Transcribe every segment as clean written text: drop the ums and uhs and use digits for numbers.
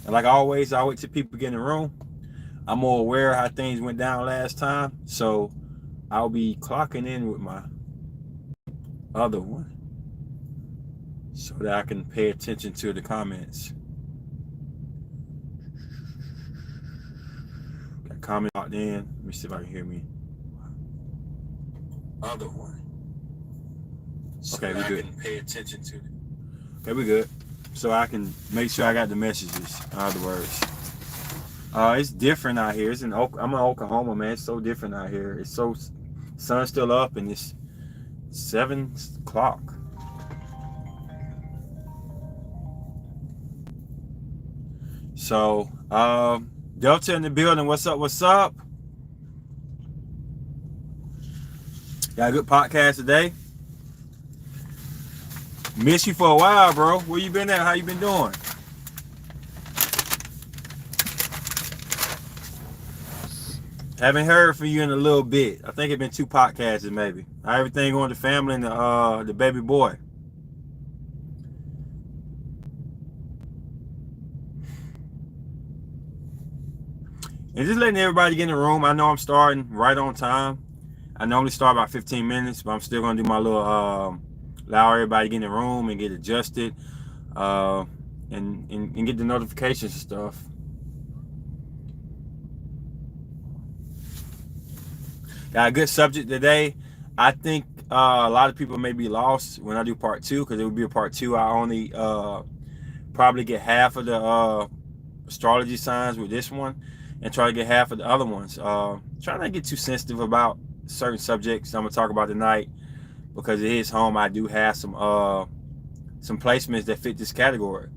And like always, I wait till people get in the room. I'm more aware of how things went down last time, so I'll be clocking in with my other one so that I can pay attention to the comments. Got comment locked in. Let me see if I can hear me. Other one. So okay, we good. I can pay attention to it. Okay, we good. So I can make sure I got the messages. In other words, it's different out here. I'm in Oklahoma, man. It's so different out here. It's so sun's still up and it's 7 o'clock. So, Delta in the building. What's up? What's up? Got a good podcast today. Miss you for a while, bro. Where you been at? How you been doing? Haven't heard from you in a little bit. I think it's been 2 podcasts maybe. How everything going with the family and the baby boy? And just letting everybody get in the room. I know I'm starting right on time. I normally start about 15 minutes, but I'm still gonna do my little allow everybody to get in the room and get adjusted, and get the notifications and stuff. Got a good subject today. I think a lot of people may be lost when I do part 2, because it would be a part 2. I only probably get half of the astrology signs with this one, and try to get half of the other ones. Try not to get too sensitive about certain subjects I'm gonna talk about tonight, because it is home. I do have some placements that fit this category,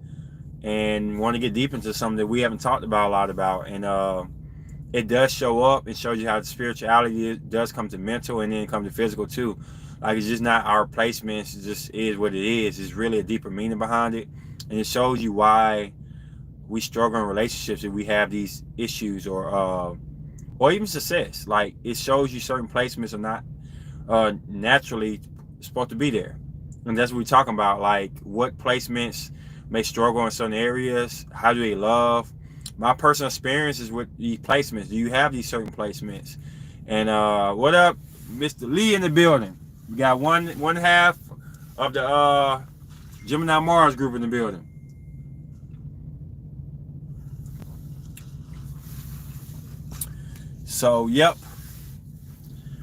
and want to get deep into something that we haven't talked about a lot about. And it does show up. It shows you how the spirituality does come to mental, and then come to physical too. Like, it's just not our placements. It just is what it is. It's really a deeper meaning behind it, and it shows you why we struggle in relationships if we have these issues, or even success. Like, it shows you certain placements are not naturally supposed to be there, and that's what we're talking about. Like, what placements may struggle in certain areas. How do they love? My personal experiences with these placements. Do you have these certain placements? And what up, Mr. Lee in the building? We got one half of the Gemini Mars group in the building. So, yep.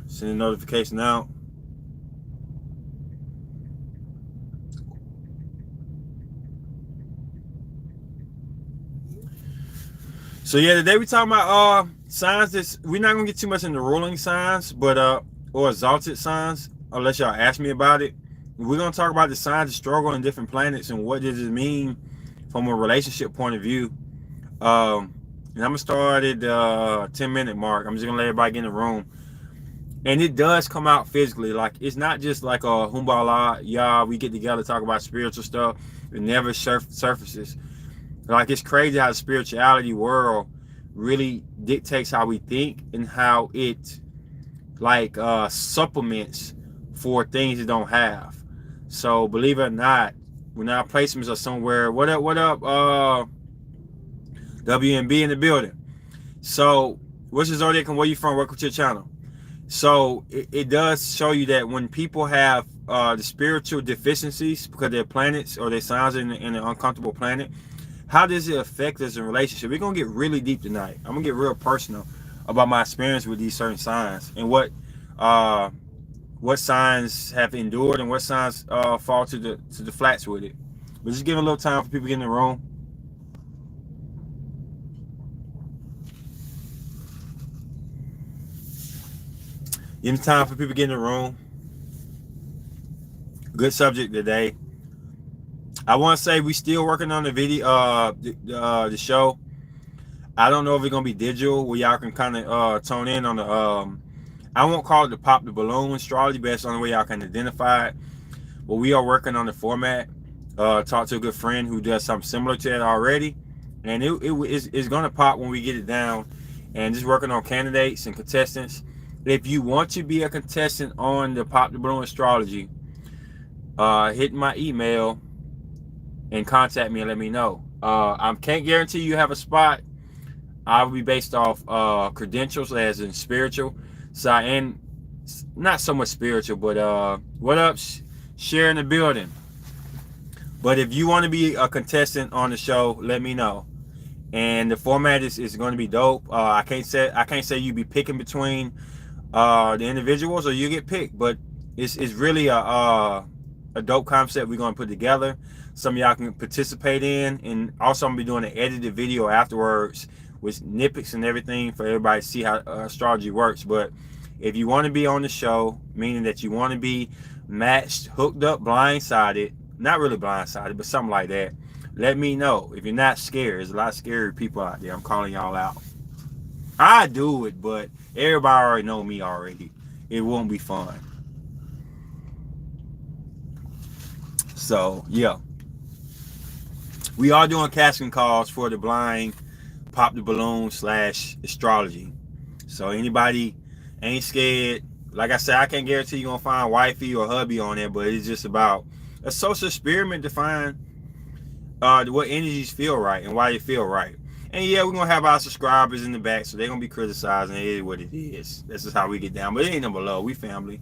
Send a notification out. So yeah, today we talking about signs that we're not gonna get too much into ruling signs, but or exalted signs, unless y'all ask me about it. We're gonna talk about the signs of struggle in different planets and what does it mean from a relationship point of view. And I'm gonna start at the 10-minute mark. I'm just gonna let everybody get in the room. And it does come out physically. Like, it's not just like a humbala, yeah, we get together talk about spiritual stuff. It never surfaces. Like, it's crazy how the spirituality world really dictates how we think, and how it like supplements for things it don't have. So believe it or not, when our placements are somewhere, what up, WMB in the building. So what's your zodiac and where you from? Welcome to the channel. So it does show you that when people have the spiritual deficiencies because their planets or their signs in an uncomfortable planet, how does it affect us in relationship? We're gonna get really deep tonight. I'm gonna get real personal about my experience with these certain signs, and what signs have endured and what signs fall to the flats with it. But just give a little time for people to get in the room. Give time for people to get in the room. Good subject today. I want to say we still working on the video, the show. I don't know if it's gonna be digital where y'all can kind of tone in on the. I won't call it the pop the balloon astrology, but that's the only way y'all can identify it. But we are working on the format. Talked to a good friend who does something similar to that already, and it's gonna pop when we get it down. And just working on candidates and contestants. If you want to be a contestant on the pop the balloon astrology, hit my email and contact me and let me know. I can't guarantee you have a spot. I will be based off credentials, as in spiritual side, and not so much spiritual, but what up, share in the building. But if you want to be a contestant on the show, let me know. And the format is going to be dope. I can't say you be picking between the individuals or you get picked, but it's really a dope concept we're going to put together. Some of y'all can participate in, and also I'm gonna be doing an edited video afterwards with snippets and everything for everybody to see how astrology works. But if you want to be on the show, meaning that you want to be matched, hooked up, blindsided, not really blindsided, but something like that, let me know. If you're not scared, there's a lot of scary people out there. I'm calling y'all out. I do it, but everybody already know me already. It won't be fun. So yeah, we are doing casting calls for the blind pop the balloon / astrology. So anybody ain't scared. Like I said, I can't guarantee you're gonna find wifey or hubby on there, but it's just about a social experiment to find what energies feel right and why they feel right. And yeah, we're gonna have our subscribers in the back, so they're gonna be criticizing. It is what it is. This is how we get down. But it ain't no below. We family.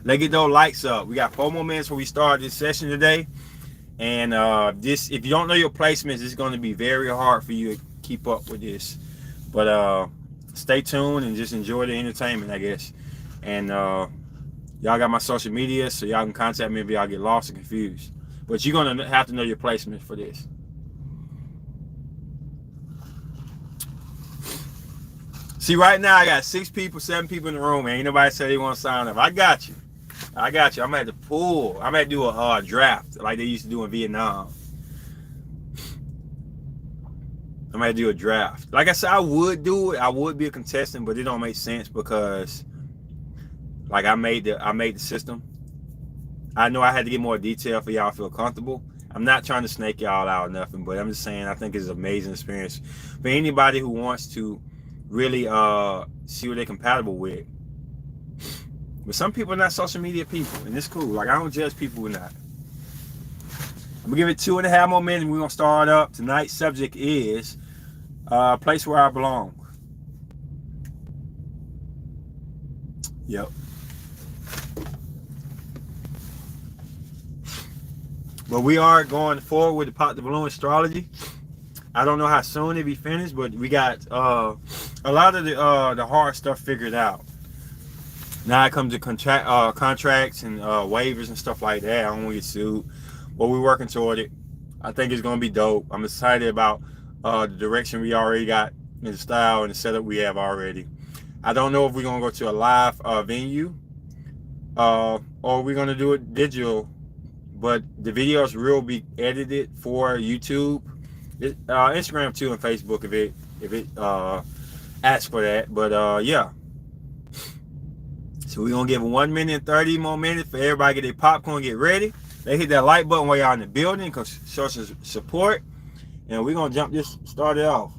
Let's get those likes up. We got 4 more minutes before we start this session today. And this, if you don't know your placements, it's going to be very hard for you to keep up with this. But stay tuned and just enjoy the entertainment, I guess. And y'all got my social media, so y'all can contact me if y'all get lost and confused. But you're going to have to know your placement for this. See, right now I got 6 people, 7 people in the room. Ain't nobody said they want to sign up. I got you. I'm at the pool. I'm at do a draft like they used to do in Vietnam. I'm gonna do a draft. Like I said, I would do it. I would be a contestant, but it don't make sense because, like, I made the system. I know I had to get more detail for y'all to feel comfortable. I'm not trying to snake y'all out or nothing, but I'm just saying I think it's an amazing experience for anybody who wants to really see what they're compatible with. But some people are not social media people, and it's cool. Like, I don't judge people who are not. I'm gonna give it 2.5 more minutes. We're gonna start up. Tonight's subject is place where I belong. Yep. But we are going forward with the Pop the Balloon astrology. I don't know how soon it'll be finished, but we got a lot of the hard stuff figured out. Now it comes to contracts and waivers and stuff like that. I don't want to get sued, but we're working toward it. I think it's going to be dope. I'm excited about the direction we already got in the style and the setup we have already. I don't know if we're going to go to a live venue or we're going to do it digital, but the videos will be edited for YouTube, Instagram too, and Facebook if it asks for that. But yeah. So we're going to give 1 minute and 30 more minutes for everybody to get their popcorn, get ready. They hit that like button while y'all in the building because show some support. And we're going to start it off.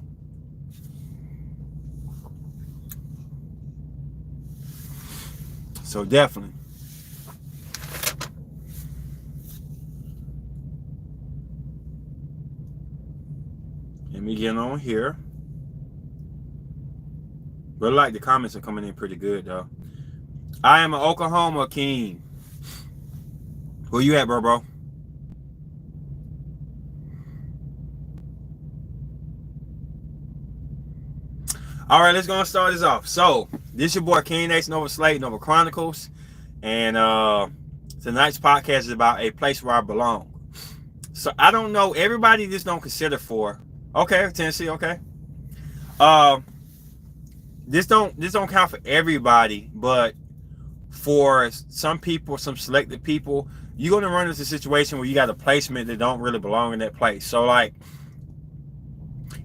So definitely. Let me get on here. But like the comments are coming in pretty good though. I am an Oklahoma king. Where you at, bro? All right, let's go and start this off. So, this is your boy King X, Nova Slate, Nova Chronicles. And tonight's podcast is about a place where I belong. So, I don't know. Everybody just don't consider for. Okay, Tennessee, okay. This don't count for everybody, but for some people, some selected people, you're going to run into a situation where you got a placement that don't really belong in that place. So like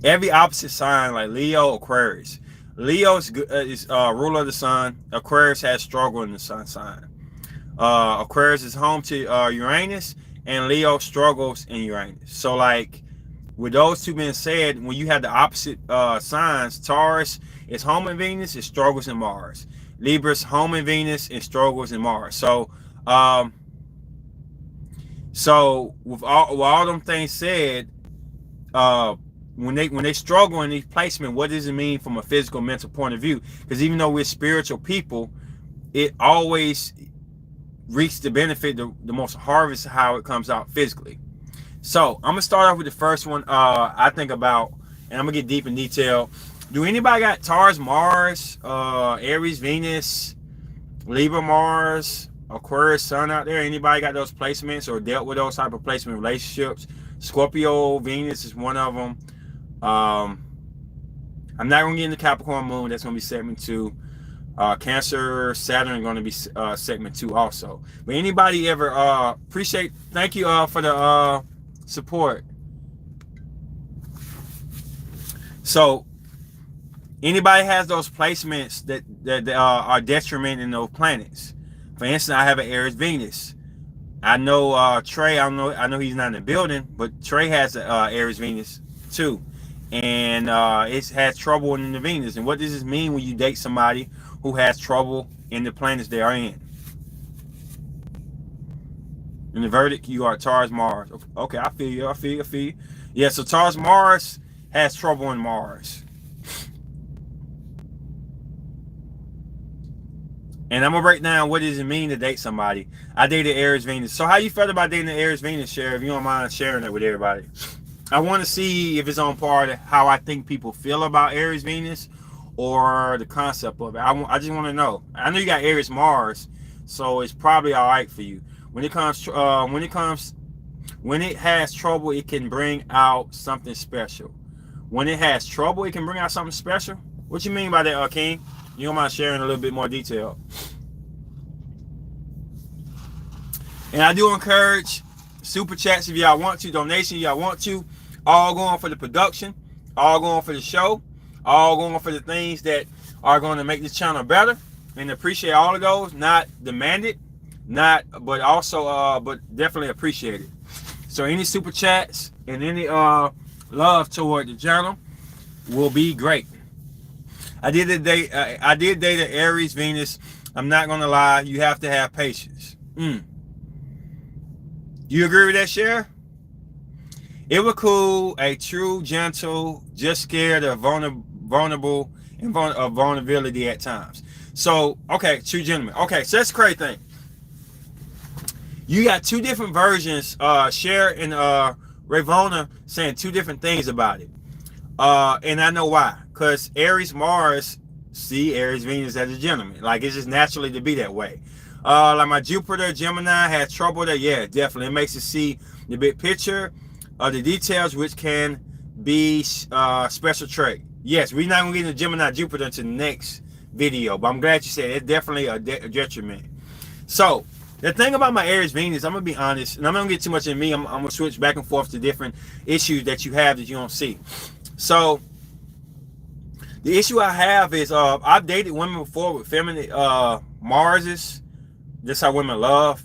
every opposite sign, like Leo, Aquarius. Leo is ruler of the sun. Aquarius has struggle in the sun sign. Aquarius is home to Uranus, and Leo struggles in Uranus. So like with those two being said, when you have the opposite signs, Taurus is home in Venus, it struggles in Mars. Libra's home in Venus and struggles in Mars. So, so with all them things said, when they struggle in these placement, what does it mean from a physical, mental point of view? Because even though we're spiritual people, it always reaps the benefit, the most harvest how it comes out physically. So I'm gonna start off with the first one. I think about, and I'm gonna get deep in detail. Do anybody got Taurus, Mars, Aries, Venus, Libra, Mars, Aquarius, Sun out there? Anybody got those placements or dealt with those type of placement relationships? Scorpio, Venus is one of them. I'm not gonna get into Capricorn Moon. That's gonna be segment 2. Cancer, Saturn going to be segment 2 also. But anybody ever appreciate? Thank you for the support. So anybody has those placements that are detriment in those planets. For instance, I have an Aries Venus. I know Trey. I know he's not in the building, but Trey has an Aries Venus too, and it has trouble in the Venus. And what does this mean when you date somebody who has trouble in the planets they are in? In the verdict, you are Taurus, Mars. Okay, I feel you. Yeah, so Taurus, Mars has trouble in Mars. And I'm gonna break down what does it mean to date somebody. I dated Aries Venus. So how you felt about dating the Aries Venus, Sheriff? If you don't mind sharing it with everybody. I want to see if it's on par to how I think people feel about Aries Venus, or the concept of it. I just want to know. I know you got Aries Mars, so it's probably all right for you. When it has trouble, it can bring out something special. When it has trouble, it can bring out something special. What you mean by that, King? You don't mind sharing a little bit more detail? And I do encourage super chats if y'all want to, donation y'all want to, all going for the production, all going for the show, all going for the things that are going to make this channel better, and appreciate all of those. Not demanded, but also but definitely appreciate it. So any super chats and any love toward the channel will be great. I did date an Aries Venus. I'm not gonna lie, you have to have patience. You agree with that, Cher? It was cool, a true, gentle, just scared of vulnerable and vulnerability at times. So, okay, true gentleman. Okay, so that's the crazy thing. You got two different versions, Cher and Ravona saying two different things about it. And I know why. Because Aries Mars see Aries Venus as a gentleman. Like, it's just naturally to be that way. Like my Jupiter Gemini had trouble there. Yeah, definitely. It makes you see the big picture of the details, which can be special trait. Yes, we're not going to get into Gemini Jupiter until the next video. But I'm glad you said it. It's definitely a detriment. So, the thing about my Aries Venus, I'm going to be honest, and I'm not going to get too much in me. I'm going to switch back and forth to different issues that you have that you don't see. So, the issue I have is I've dated women before with feminine Marses. That's how women love,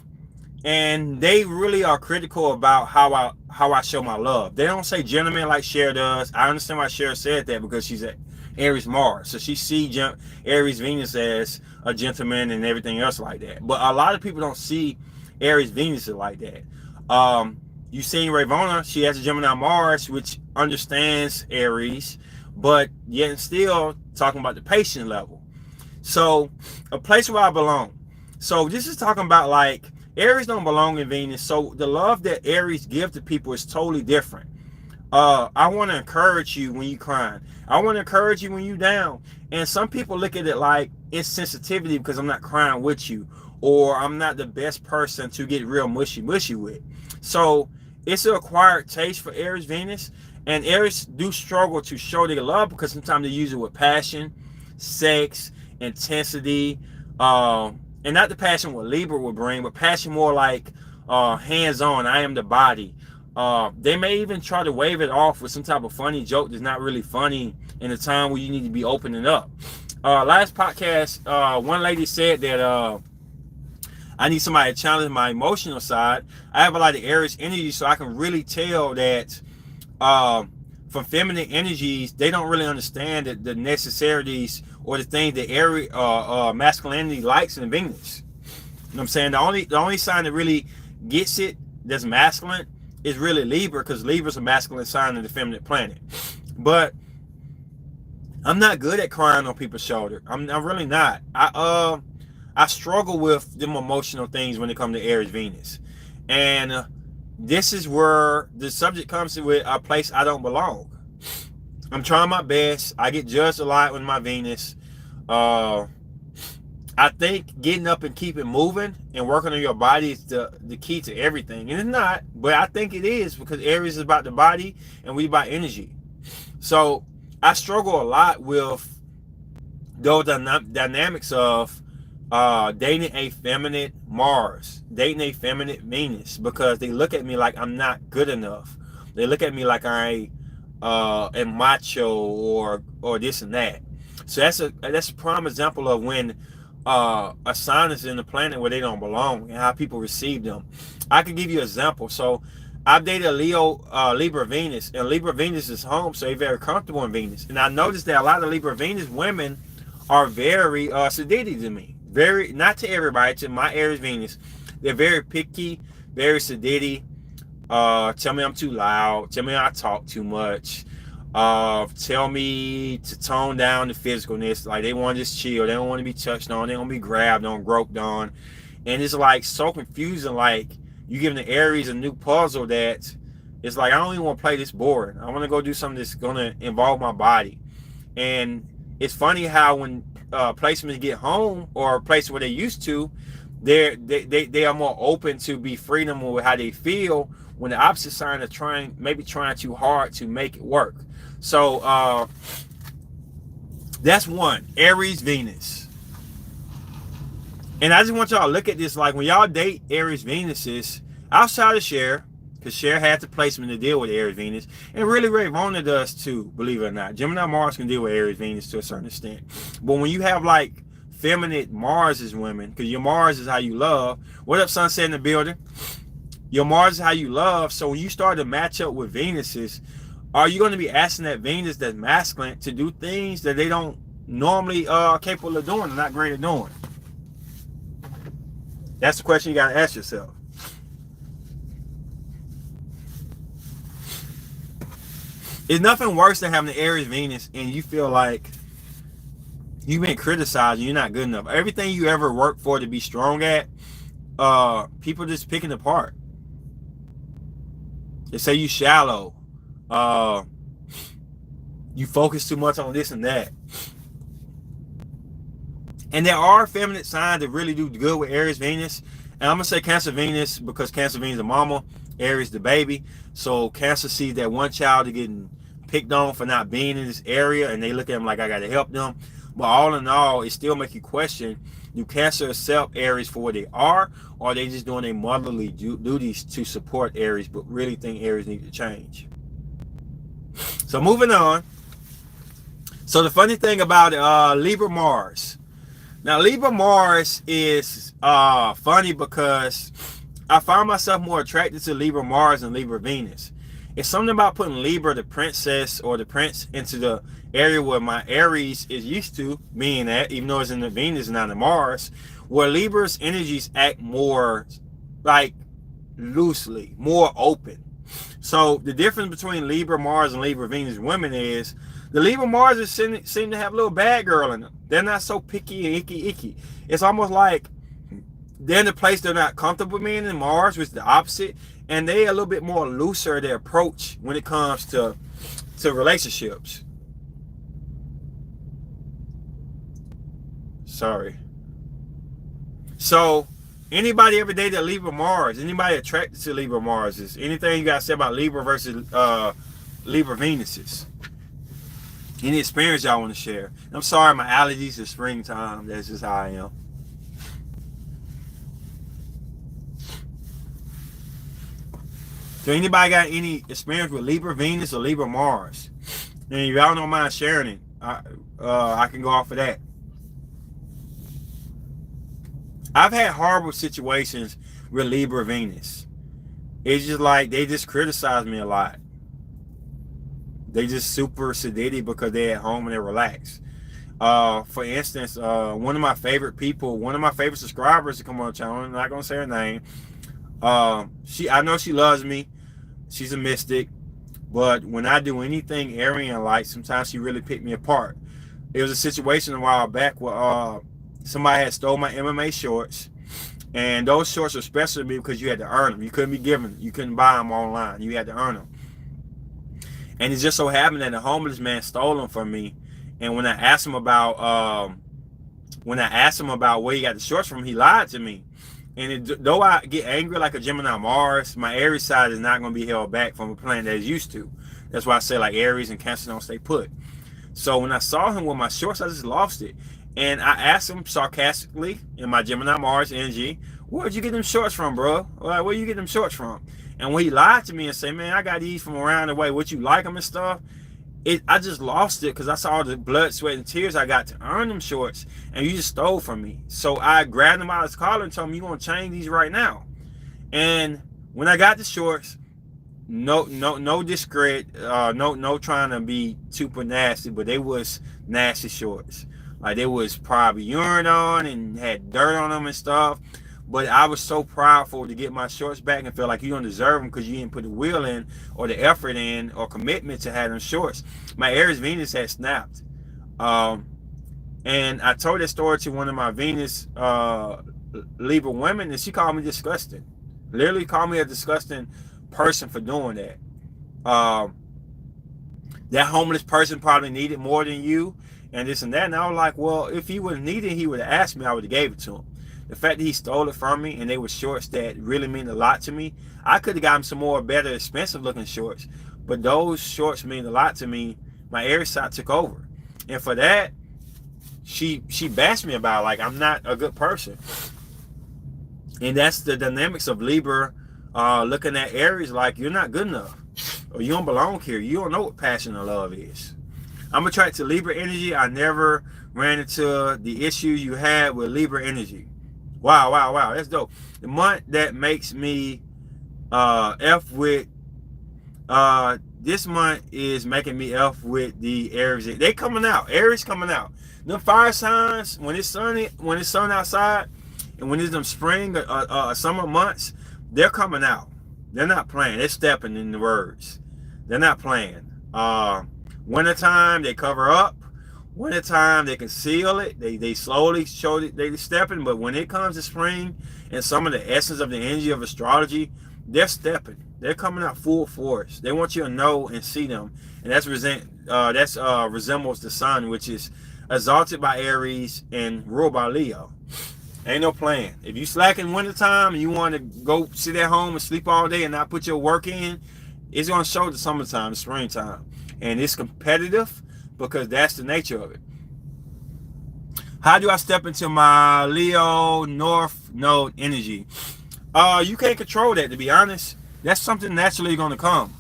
and they really are critical about how I show my love. They don't say gentleman like Cher does. I understand why Cher said that, because she's an Aries Mars, so she sees Aries Venus as a gentleman and everything else like that. But a lot of people don't see Aries Venus like that. You seen Ravona, she has a Gemini Mars, which understands Aries, but yet still talking about the patient level. So, a place where I belong. So this is talking about, like, Aries don't belong in Venus. So the love that Aries give to people is totally different. I want to encourage you when you crying. I want to encourage you when you down. And some people look at it like insensitivity because I'm not crying with you, or I'm not the best person to get real mushy with. So it's an acquired taste for Aries Venus. And Aries do struggle to show their love because sometimes they use it with passion, sex, intensity, and not the passion what Libra would bring, but passion more like hands-on. I am the body. They may even try to wave it off with some type of funny joke that's not really funny in a time where you need to be opening up. Last podcast, one lady said that I need somebody to challenge my emotional side. I have a lot of Aries energy, so I can really tell that from feminine energies, they don't really understand the necessities or the things that Aries masculinity likes in Venus. You know what I'm saying? The only sign that really gets it that's masculine is really Libra, because Libra's a masculine sign of the feminine planet. But I'm not good at crying on people's shoulder. I'm really not. I struggle with them emotional things when it comes to Aries Venus, and this is where the subject comes to with a place I don't belong. I'm trying my best. I get judged a lot with my Venus. I think getting up and keeping moving and working on your body is the key to everything. And it's not, but I think it is, because Aries is about the body and we about energy. So I struggle a lot with those dynamics of dating a feminine Mars, dating a feminine Venus, because they look at me like I'm not good enough. They look at me like I am macho or this and that. So that's a prime example of when a sign is in the planet where they don't belong and how people receive them. I can give you an example. So I've dated a Libra Venus, and Libra Venus is home, so they're very comfortable in Venus. And I noticed that a lot of Libra Venus women are very sedated to me. Very, not to everybody, to my Aries Venus. They're very picky, very sedated. Tell me I'm too loud. Tell me I talk too much. Tell me to tone down the physicalness. Like, they want to just chill. They don't want to be touched on. They don't want to be grabbed on, groped on. And it's like so confusing. Like, you giving the Aries a new puzzle that it's like, I don't even want to play this board. I want to go do something that's going to involve my body. And it's funny how when placements get home, or a place where they used to, they are more open to be freedom with how they feel, when the opposite sign are maybe trying too hard to make it work. So that's one, Aries Venus. And I just want y'all to look at this, like when y'all date Aries Venuses, outside of Cher, because Cher had the placement to deal with Aries Venus, and really Ravonna does too, believe it or not. Gemini Mars can deal with Aries Venus to a certain extent. But when you have like feminine Mars as women, because your Mars is how you love. What up, Sunset in the building? Your Mars is how you love. So when you start to match up with Venuses, are you going to be asking that Venus that's masculine to do things that they don't normally capable of doing, and not great at doing? That's the question you got to ask yourself. It's nothing worse than having the Aries Venus and you feel like you've been criticized and you're not good enough. Everything you ever worked for to be strong at, people just picking apart. They say you shallow. You focus too much on this and that. And there are feminine signs that really do good with Aries Venus. And I'm going to say Cancer Venus, because Cancer Venus is the mama, Aries the baby. So Cancer sees that one child is getting picked on for not being in this area, and they look at them like, I got to help them. But all in all, it still make you question, do Cancer accept Aries for what they are, or are they just doing their motherly duties to support Aries, but really think Aries need to change? So moving on. So the funny thing about Libra Mars. Now, Libra Mars is funny because I find myself more attracted to Libra Mars than Libra Venus. It's something about putting Libra, the princess or the prince, into the area where my Aries is used to being at, even though it's in the Venus and not in Mars, where Libra's energies act more like loosely, more open. So the difference between Libra Mars and Libra Venus women is the Libra Mars seem to have a little bad girl in them. They're not so picky and icky. It's almost like they're in a place they're not comfortable being in Mars, which is the opposite. And they a little bit more looser their approach when it comes to relationships. Sorry. So anybody ever dated Libra Mars? Anybody attracted to Libra Mars? Is anything you got to say about Libra versus Libra Venuses? Any experience y'all want to share? I'm sorry, my allergies is springtime. That's just how I am. So anybody got any experience with Libra Venus or Libra Mars? And if y'all don't mind sharing it, I can go off of that. I've had horrible situations with Libra Venus. It's just like they just criticize me a lot. They just super sedated because they're at home and they're relaxed. For instance, one of my favorite subscribers to come on the channel, I'm not gonna say her name. I know she loves me. She's a mystic. But when I do anything Aryan like, sometimes she really picked me apart. It was a situation a while back where somebody had stole my MMA shorts. And those shorts were special to me because you had to earn them. You couldn't be given them. You couldn't buy them online. You had to earn them. And it just so happened that a homeless man stole them from me. And when I asked him about where he got the shorts from, he lied to me. And though I get angry like a Gemini Mars, my Aries side is not going to be held back from a planet that is used to. That's why I say like Aries and Cancer don't stay put. So when I saw him with my shorts, I just lost it. And I asked him sarcastically in my Gemini Mars energy, where'd you get them shorts from, bro? Like, where you get them shorts from? And when he lied to me and said, man, I got these from around the way, what you like them and stuff, I just lost it because I saw the blood, sweat, and tears I got to earn them shorts, and you just stole from me. So I grabbed him out of his collar and told him, you're going to change these right now. And when I got the shorts, no discredit, no trying to be super nasty, but they was nasty shorts. Like, they was probably urine on and had dirt on them and stuff. But I was so proudful to get my shorts back and feel like you don't deserve them because you didn't put the will in or the effort in or commitment to have them shorts. My Aries Venus had snapped. And I told that story to one of my Venus Libra women, and she called me disgusting. Literally called me a disgusting person for doing that. That homeless person probably needed more than you and this and that. And I was like, well, if he would have needed, he would have asked me, I would have gave it to him. The fact that he stole it from me and they were shorts that really mean a lot to me, I could have gotten some more better, expensive looking shorts. But those shorts mean a lot to me. My Aries side took over. And for that, she bashed me about it, like I'm not a good person. And that's the dynamics of Libra looking at Aries like you're not good enough. Or you don't belong here. You don't know what passion and love is. I'm attracted to Libra energy. I never ran into the issue you had with Libra energy. Wow. That's dope. The month that makes me F with this month is making me F with the Aries. They coming out. Aries coming out. Them fire signs, when it's sunny, when it's sun outside, and when it's them spring summer months, they're coming out. They're not playing. They're stepping in the words. They're not playing. Wintertime, they cover up. Wintertime, they conceal it. They slowly show it, they're stepping. But when it comes to spring and some of the essence of the energy of astrology, they're stepping. They're coming out full force. They want you to know and see them. And that's resembles the sun, which is exalted by Aries and ruled by Leo. Ain't no plan. If you slack in wintertime and you want to go sit at home and sleep all day and not put your work in, it's going to show the summertime, the springtime. And it's competitive because that's the nature of it. How do I step into my Leo North Node energy? You can't control that, to be honest. That's something naturally going to come.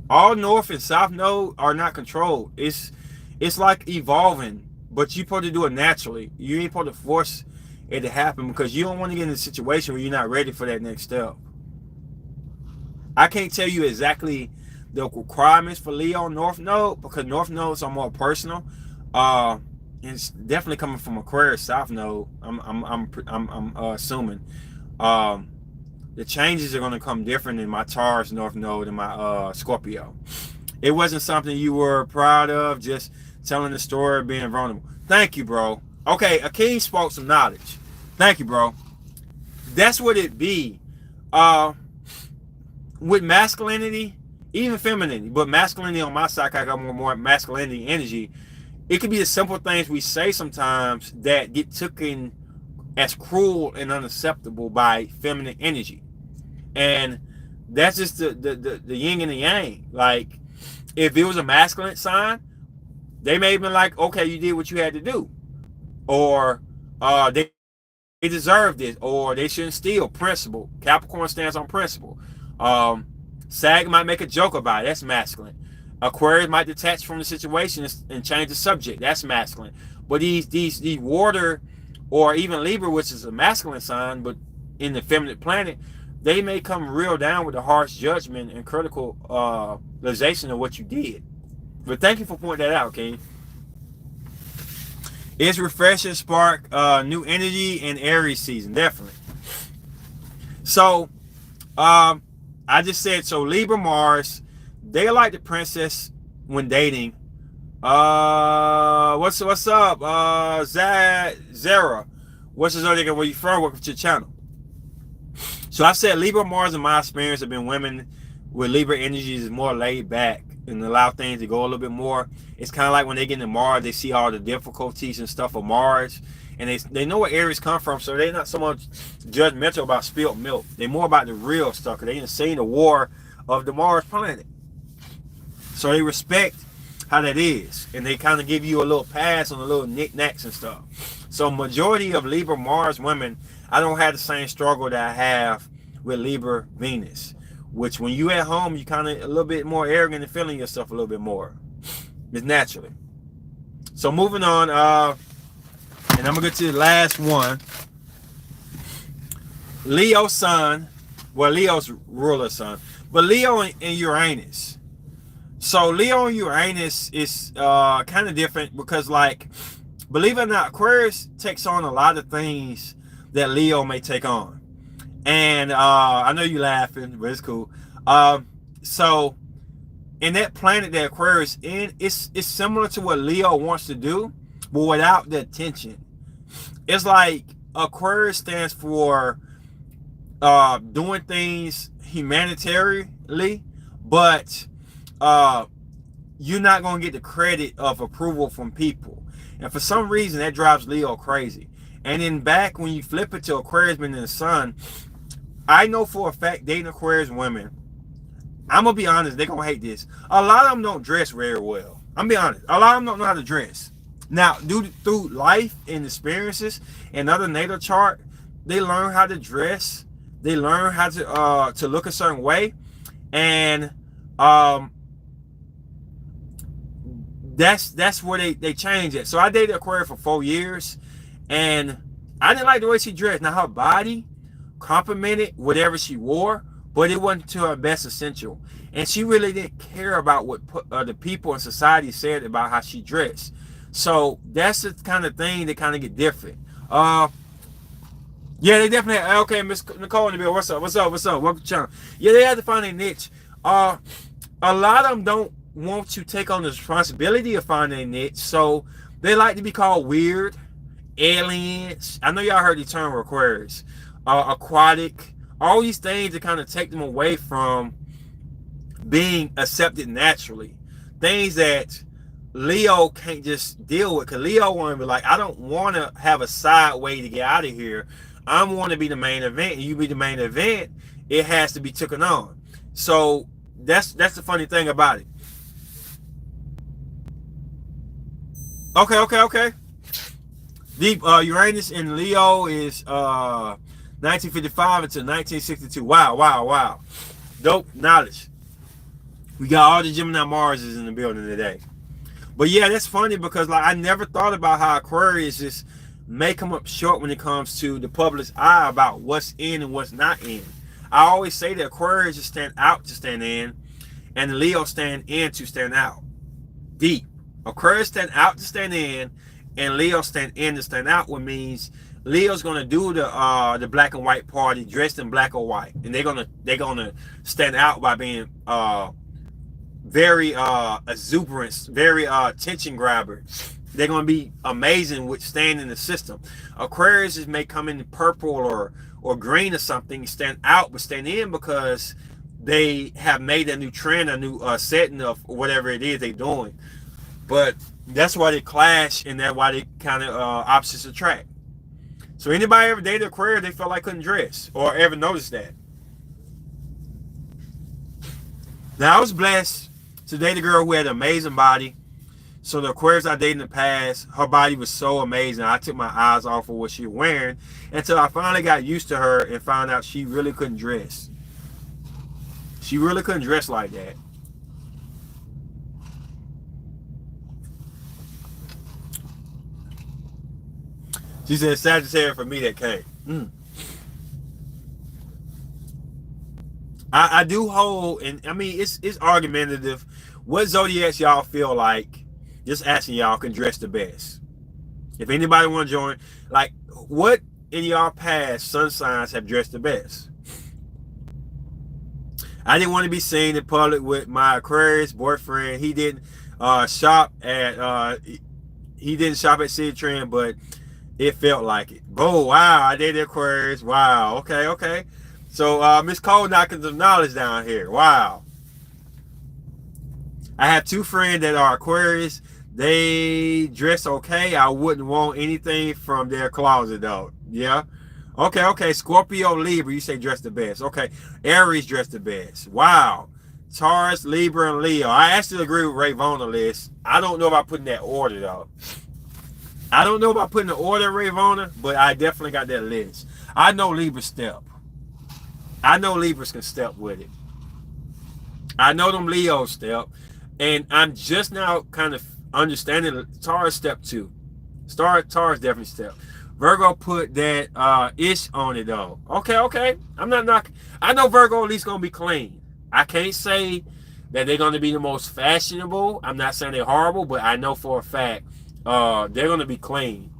All North and South Node are not controlled. It's like evolving, but you're supposed to do it naturally. You ain't supposed to force it to happen because you don't want to get in a situation where you're not ready for that next step. I can't tell you exactly the requirements for Leo North Node because North Nodes are more personal. It's definitely coming from Aquarius South Node. I'm assuming. The changes are going to come different in my Taurus North Node and my Scorpio. It wasn't something you were proud of, just telling the story of being vulnerable. Thank you, bro. Okay, Akeem spoke some knowledge. Thank you, bro. That's what it be. With masculinity, even femininity, but masculinity on my side, I got more masculinity energy. It could be the simple things we say sometimes that get taken as cruel and unacceptable by feminine energy. And that's just the yin and the yang. Like, if it was a masculine sign, they may have been like, okay, you did what you had to do. Or they deserve this, or they shouldn't steal. Principle. Capricorn stands on principle. Sag might make a joke about it. That's masculine. Aquarius might detach from the situation and change the subject. That's masculine. But these water, or even Libra, which is a masculine sign, but in the feminine planet, they may come real down with a harsh judgment and critical realization of what you did. But thank you for pointing that out, King. It's refreshing, spark new energy in Aries season, definitely. So, I just said, so Libra Mars, they like the princess when dating. What's up? Zara. What's the zodiac? Where you from? Welcome to the channel. So I said Libra Mars in my experience have been women with Libra energies is more laid back and allow things to go a little bit more. It's kind of like when they get into Mars, they see all the difficulties and stuff of Mars, and they know where Aries come from, so they're not so much judgmental about spilled milk. They're more about the real stuff, because they ain't seen the war of the Mars planet. So they respect how that is, and they kind of give you a little pass on the little knickknacks and stuff. So majority of Libra Mars women, I don't have the same struggle that I have with Libra Venus, which when you at home, you kind of a little bit more arrogant and feeling yourself a little bit more. It's naturally. So moving on, and I'm gonna get to the last one. Leo sun, well, Leo's ruler sun, but Leo and Uranus. So Leo and Uranus is kind of different, because, like, believe it or not, Aquarius takes on a lot of things that Leo may take on. And I know you're laughing, but it's cool. So in that planet that Aquarius in, it's similar to what Leo wants to do, but without the attention. It's like Aquarius stands for doing things humanitarianly, but you're not going to get the credit of approval from people. And for some reason, that drives Leo crazy. And then back when you flip it to Aquarius being in the sun, I know for a fact dating Aquarius women, I'm going to be honest, they're going to hate this. A lot of them don't dress very well. I'm be honest. A lot of them don't know how to dress. Now, through life and experiences and other natal chart, they learn how to dress. They learn how to look a certain way. And that's where they change it. So I dated Aquarius for 4 years, and I didn't like the way she dressed. Now her body complimented whatever she wore, but it wasn't to her best essential. And she really didn't care about what the people in society said about how she dressed. So that's the kind of thing that kind of get different. Yeah, they definitely. Okay, Miss Nicole in the bill. What's up? Welcome to the channel. Yeah, they had to find a niche. A lot of them don't want to take on the responsibility of finding a niche, so they like to be called weird, aliens. I know y'all heard the term Aquarius, aquatic, all these things that kind of take them away from being accepted naturally. Things that Leo can't just deal with, because Leo want to be like, I don't want to have a side way to get out of here. I want to be the main event, and you be the main event. It has to be taken on. So that's the funny thing about it. Okay. Deep Uranus in Leo is 1955 until 1962. Wow. Dope knowledge. We got all the Gemini Marses in the building today. But yeah, that's funny, because like I never thought about how Aquarius just may come up short when it comes to the public's eye about what's in and what's not in. I always say that Aquarius just stand out to stand in, and Leo stand in to stand out. Deep. Aquarius stand out to stand in, and Leo stand in to stand out, which means Leo's gonna do the black and white party dressed in black or white, and they're gonna stand out by being very exuberant, very attention grabber. They're gonna be amazing with staying in the system. Aquarius may come in purple or green or something, stand out, but stand in because they have made a new trend, a new setting of whatever it is they're doing. But that's why they clash, and that's why they kind of opposites attract. So anybody ever dated Aquarius, they felt like couldn't dress, or ever noticed that? Now I was blessed to date a girl who had an amazing body. So the Aquarius I dated in the past, her body was so amazing. I took my eyes off of what she was wearing until I finally got used to her and found out she really couldn't dress. She really couldn't dress like that. She said Sagittarius for me that came. I do hold, and I mean it's argumentative. What zodiacs y'all feel like? Just asking y'all can dress the best. If anybody want to join, like what in y'all past sun signs have dressed the best? I didn't want to be seen in public with my Aquarius boyfriend. He didn't shop at he didn't shop at City Trend, but it felt like it. Oh wow, I did Aquarius. Wow, okay, okay. So Miss Cole knocking some knowledge down here. Wow. I have two friends that are Aquarius. They dress okay. I wouldn't want anything from their closet though. Yeah. Okay, okay. Scorpio, Libra, you say dress the best. Okay. Aries dress the best. Wow. Taurus, Libra, and Leo. I actually agree with Ray Vona list. I don't know about putting that order though. I don't know about putting the order, Ray Vona, but I definitely got that list. I know Libra step. I know Libras can step with it. I know them Leos step. And I'm just now kind of understanding Taurus step 2. Taurus definitely step. Virgo put that ish on it though. Okay, okay. I'm not knocking. I know Virgo at least gonna be clean. I can't say that they're gonna be the most fashionable. I'm not saying they're horrible, but I know for a fact they're gonna be clean.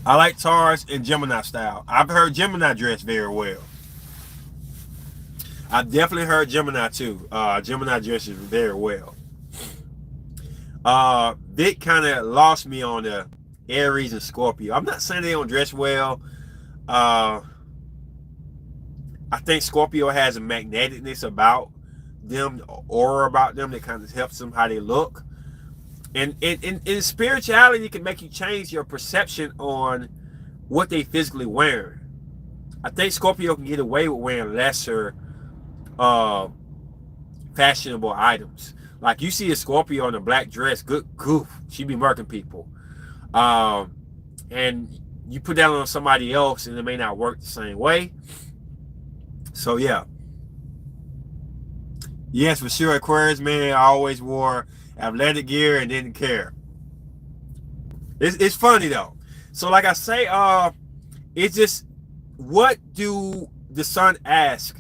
I like Taurus and Gemini style. I've heard Gemini dress very well. I've definitely heard Gemini too. Gemini dresses very well. Vic kind of lost me on the Aries and Scorpio. I'm not saying they don't dress well. I think Scorpio has a magneticness about them, aura about them that kind of helps them how they look. And in spirituality, it can make you change your perception on what they physically wear. I think Scorpio can get away with wearing lesser fashionable items. Like you see a Scorpio in a black dress, good goof, she be murking people. And you put that on somebody else and it may not work the same way. So yeah. Yes, for sure. Aquarius, man, I always wore athletic gear and didn't care. It's funny though. So like I say, it's just, what do the sun ask?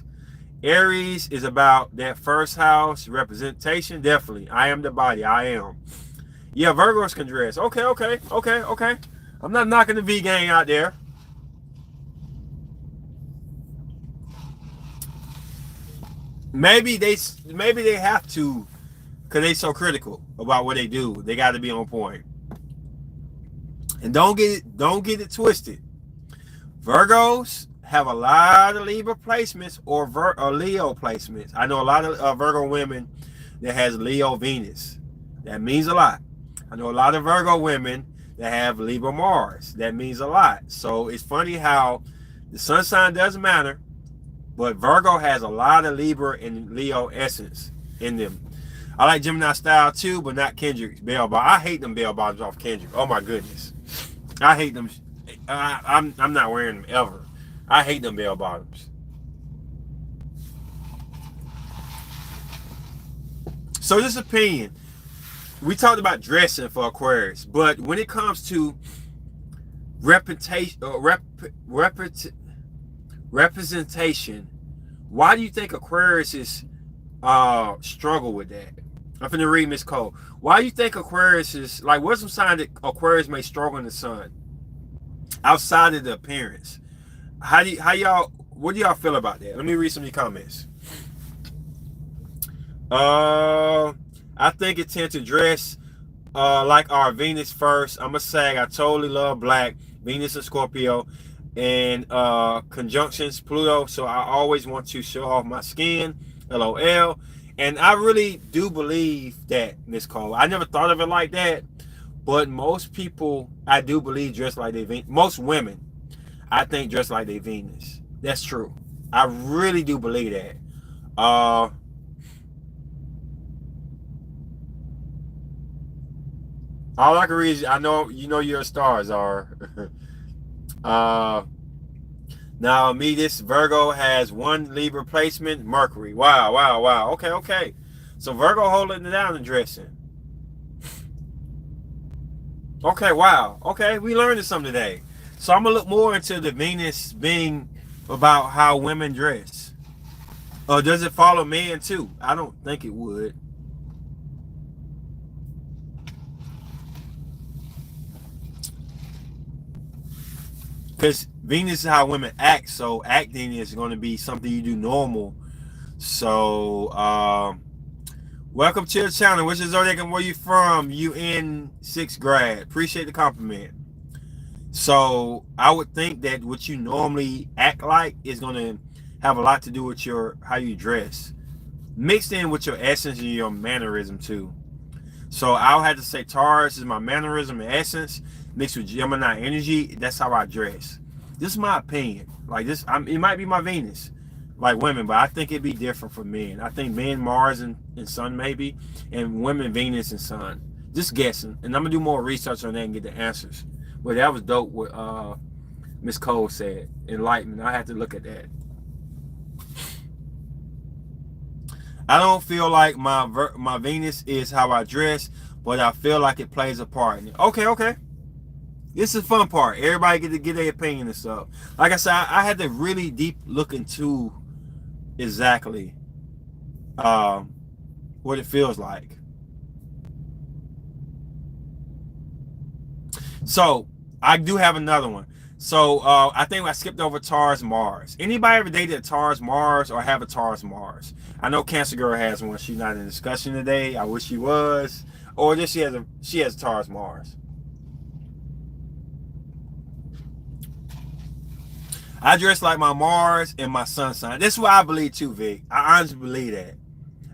Aries is about that first house representation. Definitely. I am the body. I am. Yeah, Virgos can dress. Okay, okay, okay, okay. I'm not knocking the V gang out there. Maybe they have to, because they so critical about what they do. They got to be on point. And don't get it twisted. Virgos have a lot of Libra placements or Leo placements. I know a lot of Virgo women that has Leo Venus. That means a lot. I know a lot of Virgo women that have Libra Mars. That means a lot. So it's funny how the sun sign doesn't matter, but Virgo has a lot of Libra and Leo essence in them. I like Gemini style too, but not Kendrick's bell bottom. I hate them bell bottoms off Kendrick. Oh my goodness, I hate them. I'm not wearing them ever. I hate them bell bottoms. So this opinion, we talked about dressing for Aquarius, but when it comes to representation, why do you think Aquarius is struggle with that? I'm finna read Miss Cole. Why do you think Aquarius is like? What's some sign that Aquarius may struggle in the sun outside of the appearance? What do y'all feel about that? Let me read some of your comments. I think it tends to dress like our Venus first. I'm a Sag. I totally love black. Venus and Scorpio, and conjunctions Pluto. So I always want to show off my skin. LOL. And I really do believe that, Miss Cole. I never thought of it like that, but most people, I do believe, dress like they Venus. Most women, I think, dress like they Venus. That's true. I really do believe that. All I can read is, I know you know your stars are. Now, me, this Virgo has one Libra placement, Mercury. Wow, wow, wow. Okay, okay. So Virgo holding it down and dressing. Okay, wow. Okay, we learned something today. So I'm going to look more into the Venus being about how women dress. Or does it follow men too? I don't think it would. Because Venus is how women act, so acting is going to be something you do normal. So, welcome to the channel. Which is Zodiac and where you from? You in 6th grade. Appreciate the compliment. So, I would think that what you normally act like is going to have a lot to do with how you dress, mixed in with your essence and your mannerism too. So I'll have to say Taurus is my mannerism and essence mixed with Gemini energy. That's how I dress. This is my opinion. Like this, it might be my Venus, like women, but I think it'd be different for men. I think men Mars and Sun maybe, and women Venus and Sun. Just guessing, and I'm gonna do more research on that and get the answers. But that was dope what Miss Cole said. Enlightenment. I had to look at that. I don't feel like my Venus is how I dress, but I feel like it plays a part. Okay. This is the fun part. Everybody get to get their opinion and stuff. Like I said, I had to really deep look into exactly what it feels like. So I do have another one. So I think I skipped over Taurus Mars. Anybody ever dated a Taurus Mars or have a Taurus Mars? I know Cancer Girl has one. She's not in discussion today. I wish she was. Or just she has a Taurus Mars. I dress like my Mars and my Sun sign. This is what I believe too, Vic. I honestly believe that.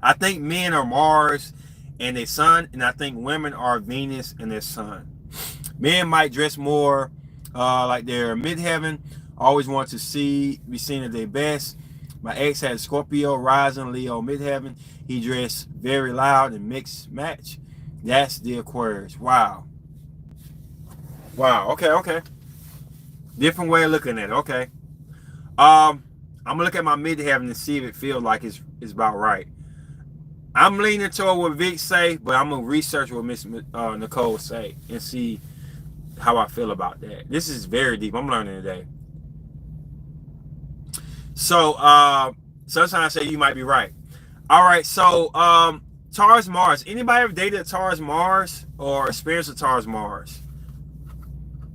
I think men are Mars and their Sun, and I think women are Venus and their Sun. Men might dress more like they're midheaven, always want to be seen at their best. My ex had Scorpio, rising Leo, midheaven. He dressed very loud and mixed match. That's the Aquarius. Wow. Okay. Different way of looking at it. Okay. I'm gonna look at my midheaven and see if it feels like it's about right. I'm leaning toward what Vic say, but I'm gonna research what Miss Nicole say and see how I feel about that. This is very deep. I'm learning today. So sometimes I say you might be right. All right, so Taurus Mars. Anybody ever dated a Taurus Mars or experienced a Taurus Mars?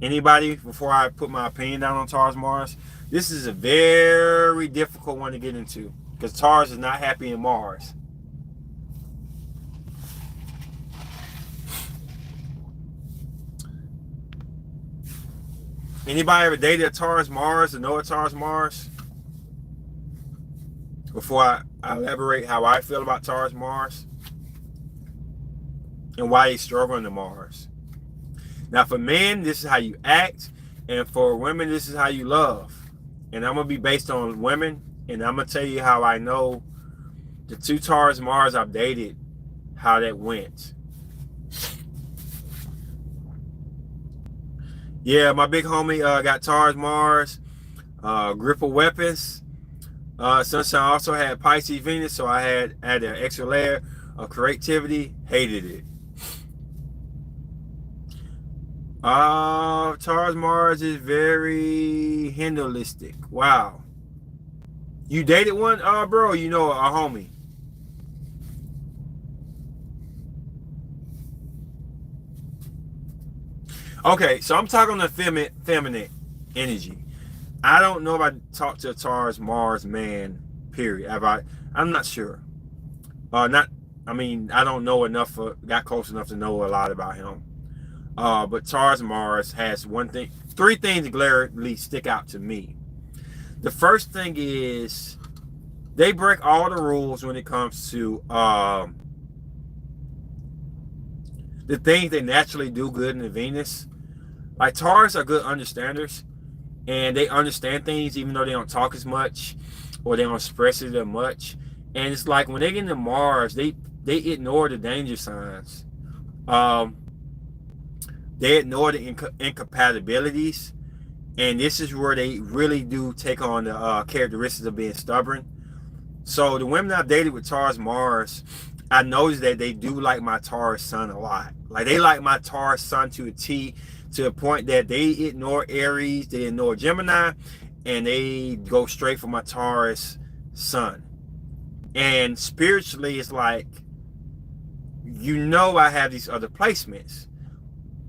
Anybody before I put my opinion down on Taurus Mars? This is a very difficult one to get into because Taurus is not happy in Mars. Anybody ever dated a Taurus Mars or know a Taurus Mars? Before I elaborate how I feel about Taurus Mars and why they struggle in the Mars. Now for men, this is how you act, and for women, this is how you love. And I'm gonna be based on women, and I'm gonna tell you how I know the 2 Taurus Mars I've dated, how that went. Yeah, my big homie got Taurus Mars, grip of weapons. Sunshine also had Pisces Venus, so I had an extra layer of creativity. Hated it. Taurus Mars is very hinduistic. Wow. You dated one, bro? You know, a homie. Okay, so I'm talking on the feminine energy. I don't know if I talked to a Taurus Mars man, period. I'm not sure. I don't know enough, got close enough to know a lot about him. But Taurus Mars has 3 things that glaringly stick out to me. The first thing is they break all the rules when it comes to the things they naturally do good in the Venus. Like Taurus are good understanders, and they understand things even though they don't talk as much or they don't express it as much. And it's like when they get into Mars, they ignore the danger signs. They ignore the incompatibilities, and this is where they really do take on the characteristics of being stubborn. So the women I've dated with Taurus Mars, I noticed that they do like my Taurus Sun a lot. Like they like my Taurus Sun to a T, to the point that they ignore Aries, they ignore Gemini, and they go straight for my Taurus Sun. And spiritually, it's like, I have these other placements.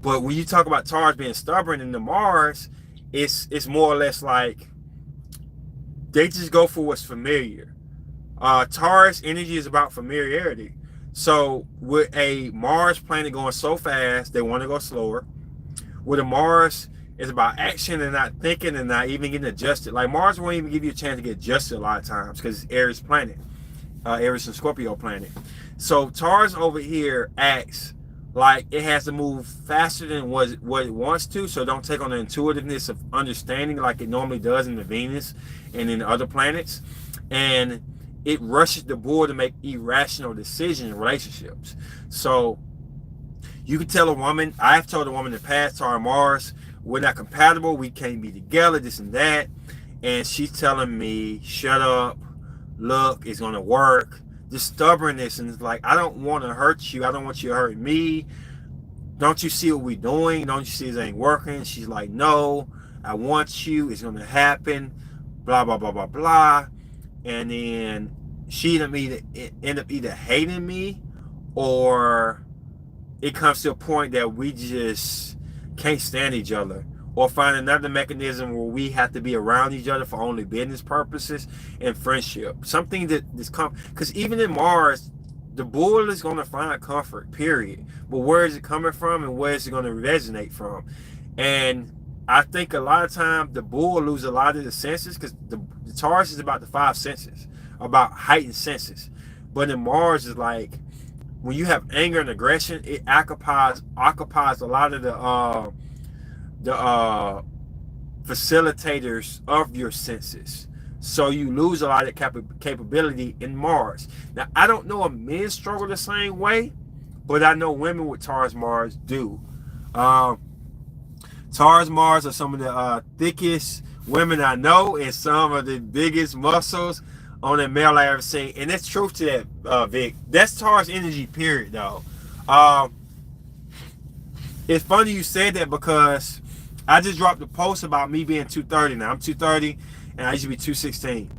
But when you talk about Taurus being stubborn in the Mars, it's more or less like they just go for what's familiar. Taurus energy is about familiarity. So with a Mars planet going so fast, they want to go slower. With a Mars, it's about action and not thinking and not even getting adjusted. Like Mars won't even give you a chance to get adjusted a lot of times because it's Aries planet, Aries and Scorpio planet. So Taurus over here acts like it has to move faster than what it wants to. So don't take on the intuitiveness of understanding like it normally does in the Venus and in the other planets. And it rushes the bull to make irrational decisions in relationships. So you can tell a woman, I've told a woman in the past, Taurus Mars, we're not compatible, we can't be together, this and that. And she's telling me, shut up, look, it's gonna work. The stubbornness, and it's like, I don't want to hurt you, I don't want you to hurt me. Don't you see what we're doing? Don't you see it ain't working? She's like, no, I want you, it's gonna happen, blah, blah, blah, blah, blah. And then she end up either hating me, or it comes to a point that we just can't stand each other, or find another mechanism where we have to be around each other for only business purposes and friendship. Something that is because even in Mars, the bull is going to find comfort, period. But where is it coming from, and where is it going to resonate from? And I think a lot of times the bull loses a lot of the senses, because the Taurus is about the 5 senses, about heightened senses. But in Mars is like, when you have anger and aggression, it occupies a lot of the facilitators of your senses. So you lose a lot of capability in Mars. Now, I don't know if men struggle the same way, but I know women with Taurus Mars do. Taurus Mars are some of the thickest women I know, and some of the biggest muscles on a male I ever seen. And there's truth to that, Vic. That's Taurus energy, period, though. It's funny you said that, because I just dropped a post about me being 230 now. I'm 230, and I used to be 216.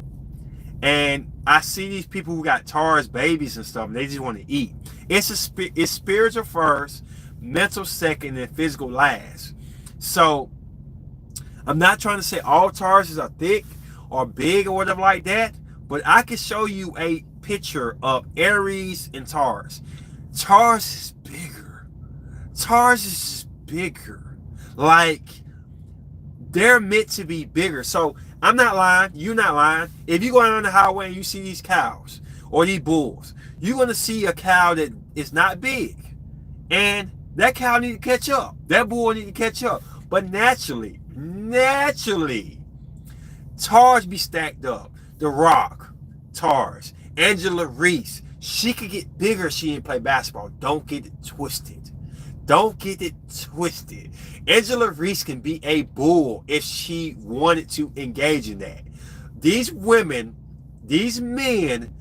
And I see these people who got Taurus babies and stuff, and they just want to eat. It's spiritual first, mental second, and physical last. So I'm not trying to say all Tauruses are thick or big or whatever like that, but I can show you a picture of Aries and Taurus. Taurus is bigger. Taurus is bigger. Like, they're meant to be bigger. So I'm not lying. You're not lying. If you go on the highway and you see these cows or these bulls, you're going to see a cow that is not big. And that cow needs to catch up. That bull needs to catch up. But naturally, Taurus be stacked up. The Rock, Taurus, Angela Reese, she could get bigger if she didn't play basketball. Don't get it twisted. Don't get it twisted. Angela Reese can be a bull if she wanted to engage in that. These women, these men,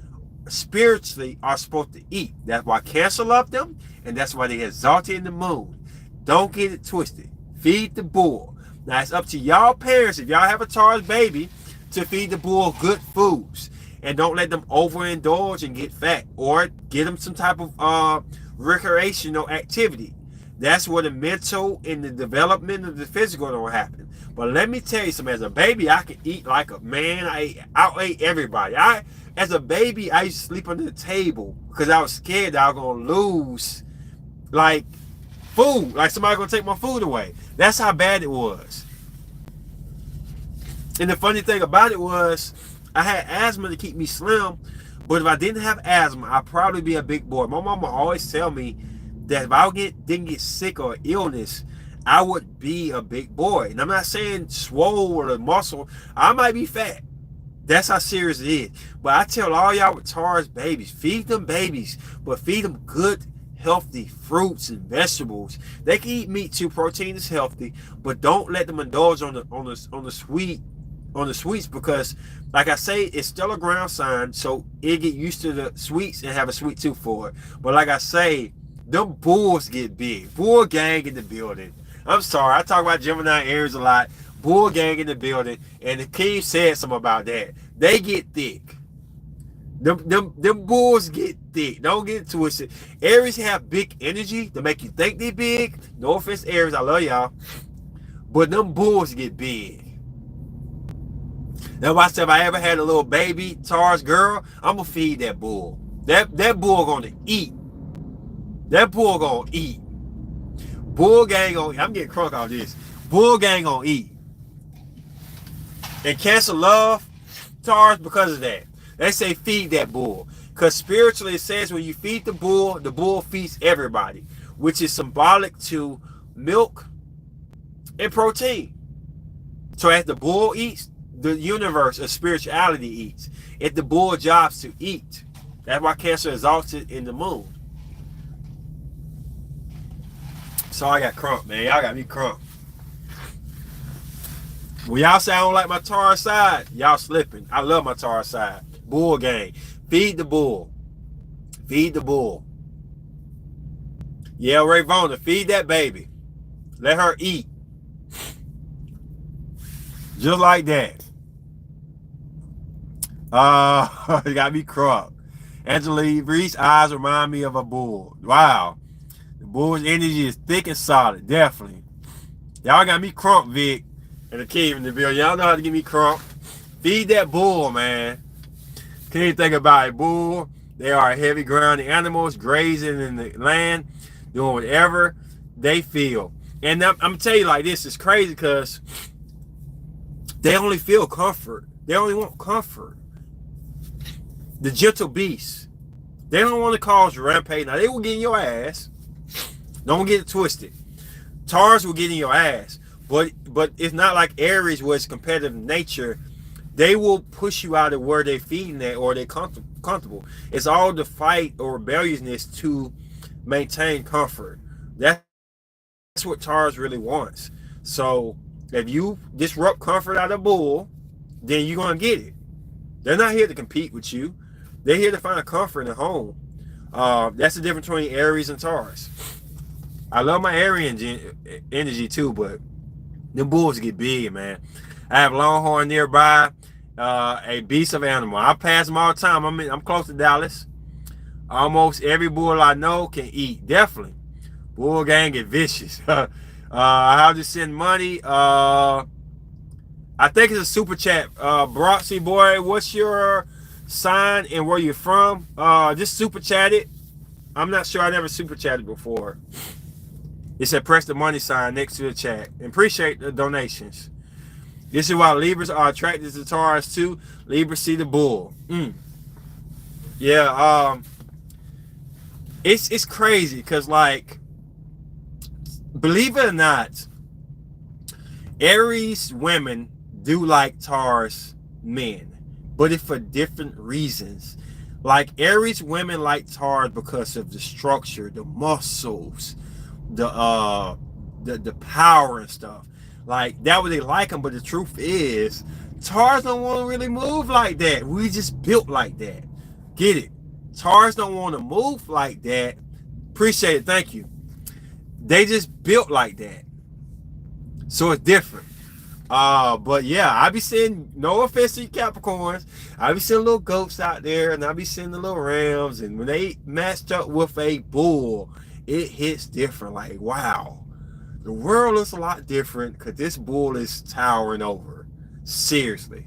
spiritually are supposed to eat. That's why Cancer loved them, and that's why they exalted in the moon. Don't get it twisted. Feed the bull. Now, it's up to y'all parents, if y'all have a Taurus baby, to feed the bull good foods. And don't let them overindulge and get fat, or get them some type of recreational activity. That's where the mental and the development of the physical don't happen. But let me tell you something. As a baby, I could eat like a man. I ate everybody. As a baby, I used to sleep under the table because I was scared that I was going to lose, like, food. Like somebody going to take my food away. That's how bad it was. And the funny thing about it was, I had asthma to keep me slim. But if I didn't have asthma, I'd probably be a big boy. My mama always tell me that if I didn't get sick or illness, I would be a big boy. And I'm not saying swole or muscle. I might be fat. That's how serious it is. But I tell all y'all with Taurus babies, feed them babies, but feed them good, healthy fruits and vegetables. They can eat meat too. Protein is healthy, but don't let them indulge on the sweets, because, like I say, it's still a ground sign, so it get used to the sweets and have a sweet tooth for it. But like I say, them bulls get big. Bull gang in the building. I'm sorry, I talk about Gemini Aries a lot. Bull gang in the building, and the king said something about that. They get thick. Them bulls get thick. Don't get twisted. Aries have big energy to make you think they big. No offense, Aries, I love y'all. But them bulls get big. That's why I said if I ever had a little baby Taurus girl, I'm gonna feed that bull. That bull gonna eat. That bull gonna eat. Bull gang gonna eat. I'm getting crunk off this. Bull gang gonna eat. And Cancer love Taurus because of that. They say feed that bull. Because spiritually it says when you feed the bull feeds everybody. Which is symbolic to milk and protein. So as the bull eats, the universe of spirituality eats. If the bull jobs to eat. That's why Cancer is exalted in the moon. So I got crunk, man. Y'all got me crunk. When y'all say I don't like my Taurus side, y'all slipping. I love my Taurus side. Bull gang. Feed the bull. Feed the bull. Yeah, Ravona, feed that baby. Let her eat. Just like that. You got me crunk. Angela Reese eyes remind me of a bull. Wow. The bull's energy is thick and solid. Definitely. Y'all got me crunk, Vic. And the kid in the building. Y'all know how to get me crunk. Feed that bull, man. Can't even think about it. Bull, they are heavy grounded animals grazing in the land, doing whatever they feel. And I'm going to tell you like this. It's crazy because they only feel comfort. They only want comfort. The gentle beasts. They don't want to cause rampage. Now, they will get in your ass. Don't get it twisted. Taurus will get in your ass. But it's not like Aries where it's competitive nature. They will push you out of where they're feeding at or they're comfortable. It's all the fight or rebelliousness to maintain comfort. That's what Taurus really wants. So if you disrupt comfort out of a bull, then you're going to get it. They're not here to compete with you. They're here to find comfort in home. That's the difference between Aries and Taurus. I love my Arian energy too, but them bulls get big, man. I have Longhorn nearby, a beast of animal. I pass them all the time. I'm close to Dallas. Almost every bull I know can eat. Definitely. Bull gang get vicious. How to send money? I think it's a super chat. Broxy boy, what's your sign and where you're from? Just super chat it. I'm not sure. I never super chatted before. It said press the money sign next to the chat. And appreciate the donations. This is why Libras are attracted to Taurus too. Libras see the bull. Yeah, it's crazy because, like, believe it or not, Aries women do like Taurus men, but it's for different reasons. Like, Aries women like Taurus because of the structure, the muscles, the power and stuff. Like, that way they like them, but the truth is, Taurus don't want to really move like that. We just built like that. Get it? Taurus don't want to move like that. Appreciate it. Thank you. They just built like that. So it's different. But yeah, I be seeing, no offense to you Capricorns, I be seeing little goats out there, and I be seeing the little rams, and when they matched up with a bull, it hits different. Like, wow, the world looks a lot different because this bull is towering over. Seriously.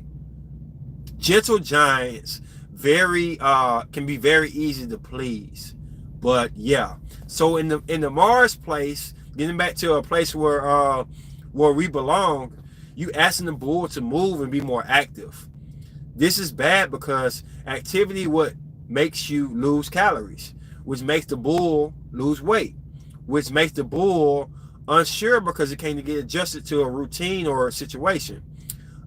Gentle giants, very can be very easy to please. But yeah, so in the Mars place, getting back to a place where we belong, you asking the bull to move and be more active. This is bad because activity what makes you lose calories, which makes the bull lose weight, which makes the bull unsure because it can't get adjusted to a routine or a situation.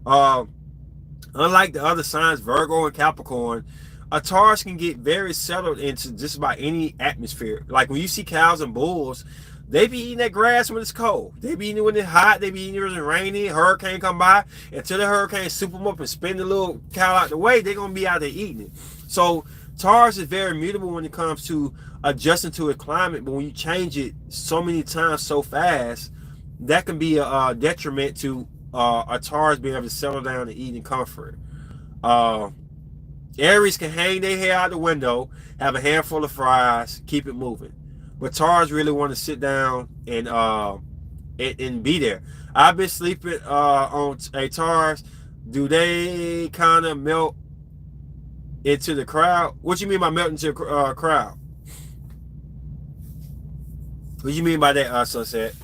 Unlike the other signs, Virgo and Capricorn, a Taurus can get very settled into just about any atmosphere. Like when you see cows and bulls, they be eating that grass when it's cold. They be eating it when it's hot. They be eating it when it's rainy. Hurricane come by. Until the hurricane soup them up and spin the little cow out the way, they're going to be out there eating it. So Taurus is very mutable when it comes to adjusting to a climate. But when you change it so many times so fast, that can be a detriment to a Taurus being able to settle down and eat in comfort. Aries can hang their hair out the window, have a handful of fries, keep it moving. But Taurus really want to sit down and and be there. I've been sleeping on a Taurus. Do they kind of melt into the crowd? What you mean by melting into the crowd? What you mean by that, Sunset?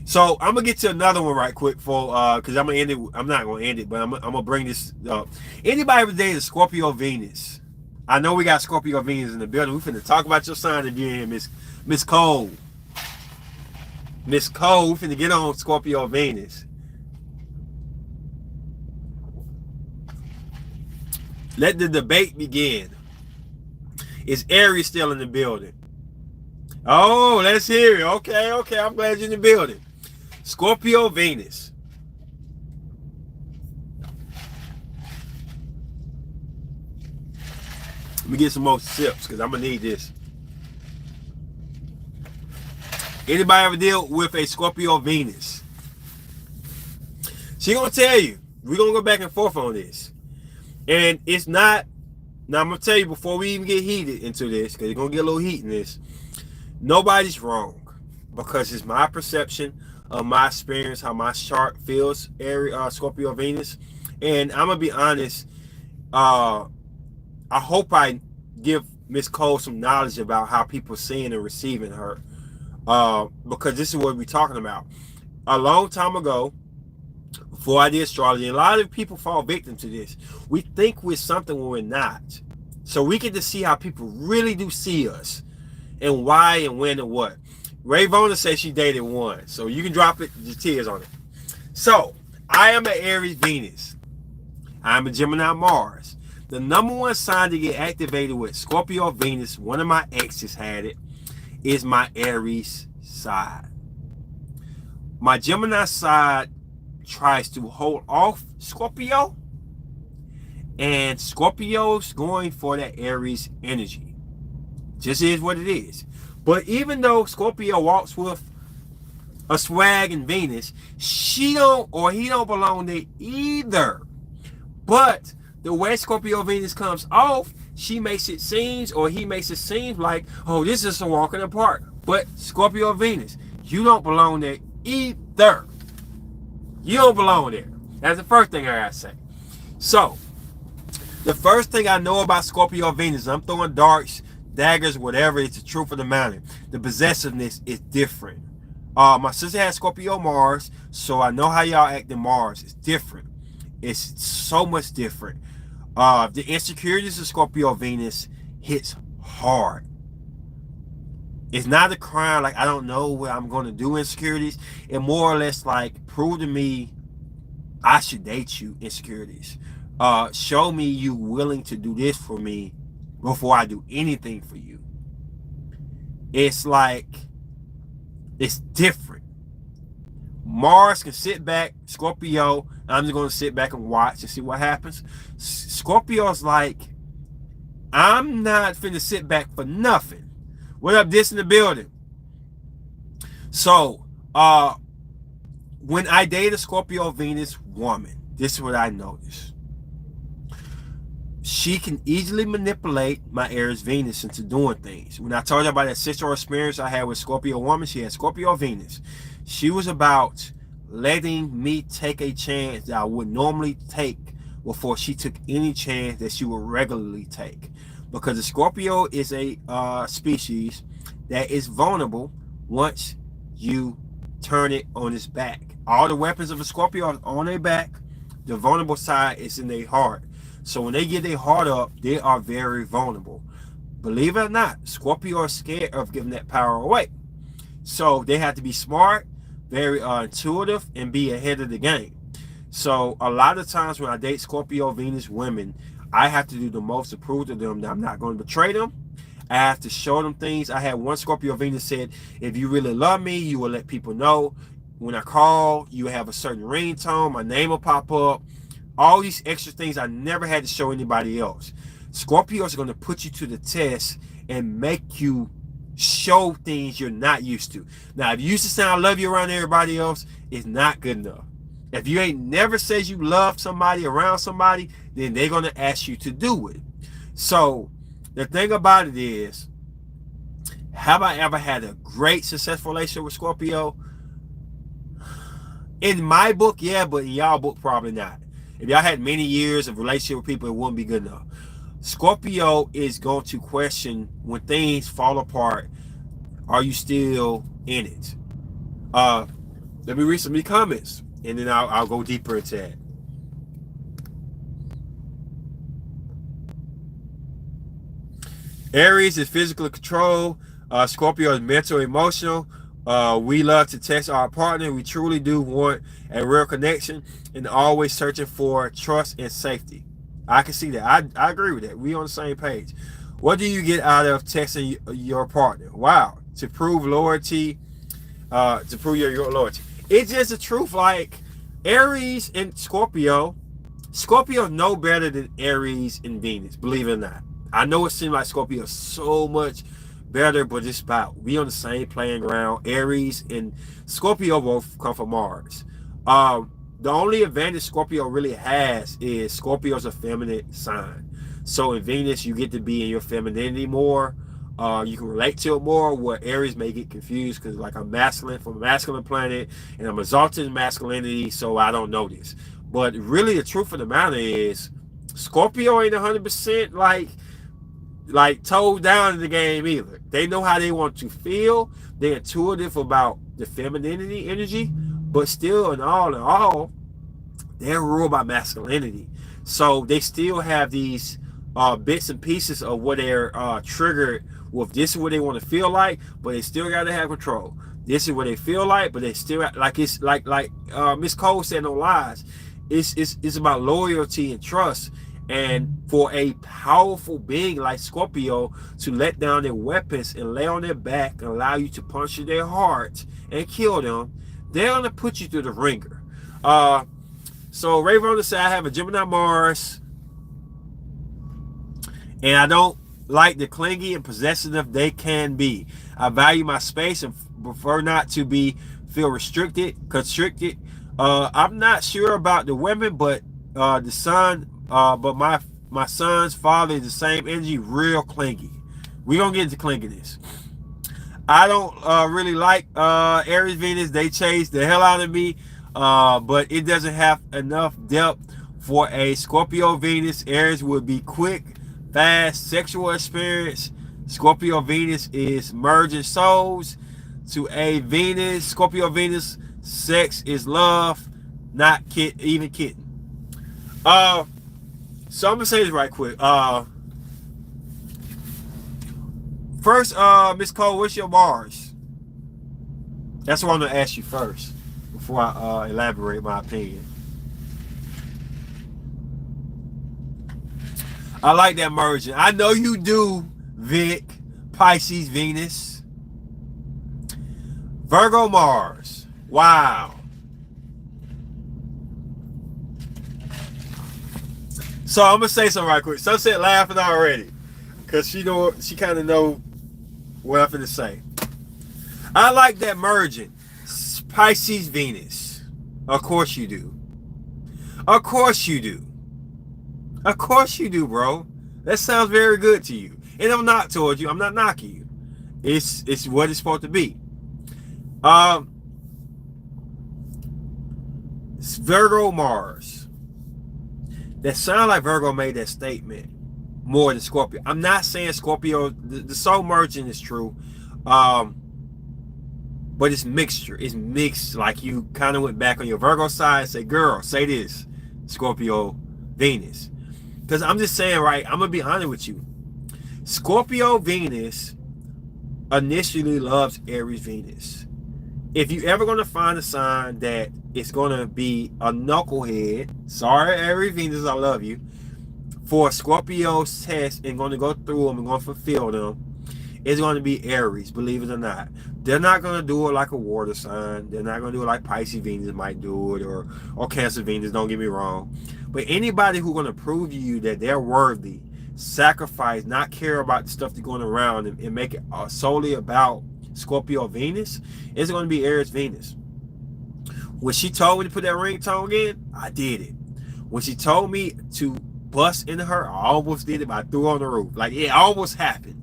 So I'm gonna get to another one right quick for because I'm gonna end it. I'm not gonna end it, but I'm gonna bring this up. Anybody every day is Scorpio Venus. I know we got Scorpio Venus in the building. We finna talk about your sign again, Miss Cole. Miss Cole, we finna get on Scorpio Venus. Let the debate begin. Is Aries still in the building? Oh, let's hear it. Okay. I'm glad you're in the building. Scorpio Venus. Let me get some more sips because I'm gonna need this. Anybody ever deal with a Scorpio Venus? She gonna tell you. We're gonna go back and forth on this. And it's not. Now I'm gonna tell you before we even get heated into this, because you're gonna get a little heat in this. Nobody's wrong, because it's my perception of my experience, how my chart feels, Scorpio Venus. And I'm gonna be honest. I hope I give Miss Cole some knowledge about how people seeing and receiving her, because this is what we're talking about. A long time ago, before I did astrology, a lot of people fall victim to this. We think we're something when we're not. So we get to see how people really do see us, and why and when and what. Ray Vona says she dated one, so you can drop it, your tears on it. So I am an Aries Venus. I'm a Gemini Mars. The number one sign to get activated with Scorpio Venus, one of my exes had it, is my Aries side. My Gemini side tries to hold off Scorpio, and Scorpio's going for that Aries energy. Just is what it is. But even though Scorpio walks with a swag in Venus, he don't belong there either. But the way Scorpio Venus comes off, he makes it seem like, oh, this is a walk in the park. But Scorpio Venus, you don't belong there either. You don't belong there. That's the first thing I gotta say. So, the first thing I know about Scorpio Venus, I'm throwing darts, daggers, whatever, it's the truth of the matter. The possessiveness is different. My sister has Scorpio Mars, so I know how y'all act in Mars. It's different. It's so much different. The insecurities of Scorpio Venus hits hard. It's not a crime like I don't know what I'm going to do insecurities. It more or less like prove to me I should date you insecurities. Show me you willing to do this for me before I do anything for you. It's like, it's different. Mars can sit back, Scorpio, I'm just going to sit back and watch and see what happens. Scorpio's like, I'm not finna sit back for nothing. What up, this in the building? So, when I date a Scorpio Venus woman, this is what I noticed. She can easily manipulate my Aries Venus into doing things. When I told you about that sister experience I had with Scorpio woman, she had Scorpio Venus. She was about letting me take a chance that I would normally take before she took any chance that she would regularly take. Because the Scorpio is a species that is vulnerable once you turn it on its back. All the weapons of a Scorpio are on their back. The vulnerable side is in their heart. So when they get their heart up, they are very vulnerable. Believe it or not, Scorpio are scared of giving that power away. So they have to be smart, very intuitive, and be ahead of the game. So a lot of times when I date Scorpio Venus women, I have to do the most to prove to them that I'm not going to betray them. I have to show them things. I had one Scorpio Venus said, if you really love me, you will let people know. When I call, you have a certain ringtone, my name will pop up. All these extra things I never had to show anybody else. Scorpios are going to put you to the test and make you show things you're not used to. Now, if you used to say I love you around everybody else, it's not good enough. If you ain't never says you love somebody around somebody, then they're going to ask you to do it. So the thing about it is, Have I ever had a great successful relationship with Scorpio? In my book, yeah, but in y'all book, probably not. If y'all had many years of relationship with people, it wouldn't be good enough. Scorpio is going to question when things fall apart, are you still in it? Let me read some of the comments, and then I'll go deeper into that. Aries is physical control. Scorpio is mental, emotional. We love to test our partner. We truly do want a real connection and always searching for trust and safety. I can see that. I agree with that. We on the same page. What do you get out of texting your partner? Wow. To prove loyalty, to prove your loyalty. It's just the truth. Like Aries and Scorpio know better than Aries and Venus, believe it or not. I know it seems like Scorpio is so much better, but it's about we on the same playing ground. Aries and Scorpio both come from Mars. The only advantage Scorpio really has is Scorpio's a feminine sign. So in Venus, you get to be in your femininity more. You can relate to it more, where Aries may get confused because like I'm masculine from a masculine planet and I'm exalted in masculinity, so I don't know this. But really the truth of the matter is Scorpio ain't 100% like toed down in the game either. They know how they want to feel. They're intuitive about the femininity energy, but still in all, they're ruled by masculinity. So they still have these bits and pieces of what they're triggered with. This is what they want to feel like, but they still got to have control. This is what they feel like, but they still like it's like Miss Cole said, no lies. It's about loyalty and trust. And for a powerful being like Scorpio to let down their weapons and lay on their back and allow you to puncture their heart and kill them, they're gonna put you through the ringer. So Ray Vonda said, I have a Gemini Mars, and I don't like the clingy and possessive they can be. I value my space and prefer not to feel constricted. I'm not sure about the women, but the son. But my son's father is the same energy, real clingy. We gonna get into clinginess. I don't really like Aries Venus. They chase the hell out of me, but it doesn't have enough depth for a Scorpio Venus. Aries would be quick, fast, sexual experience. Scorpio Venus is merging souls. To a Venus, Scorpio Venus, sex is love, not even kidding. So I'm gonna say this right quick. First, Miss Cole, what's your Mars? That's what I'm gonna ask you first before I elaborate my opinion. I like that merging. I know you do, Vic. Pisces, Venus, Virgo, Mars. Wow. So I'm gonna say something right quick. Sunset laughing already, cause she kind of know what I'm finna say. I like that merging, Pisces, Venus. Of course you do. Of course you do. Of course you do, bro. That sounds very good to you. And I'm not towards you. I'm not knocking you. It's what it's supposed to be. It's Virgo, Mars. That sound like Virgo made that statement more than Scorpio. I'm not saying Scorpio, the soul merging is true, but it's mixture. It's mixed. Like you kind of went back on your Virgo side and say, girl, say this, Scorpio, Venus. Because I'm just saying, right, I'm going to be honest with you. Scorpio, Venus initially loves Aries, Venus. If you ever going to find a sign that it's going to be a knucklehead, sorry, Aries, Venus, I love you, for Scorpio's test and going to go through them and going to fulfill them, it's going to be Aries, believe it or not. They're not going to do it like a water sign. They're not going to do it like Pisces Venus might do it, or Cancer Venus, don't get me wrong. But anybody who's going to prove to you that they're worthy, sacrifice, not care about the stuff that's going around and make it solely about Scorpio Venus, it's going to be Aries Venus. When she told me to put that ringtone in, I did it. When she told me to bust into her, I almost did it, but I threw her on the roof. Like, it almost happened.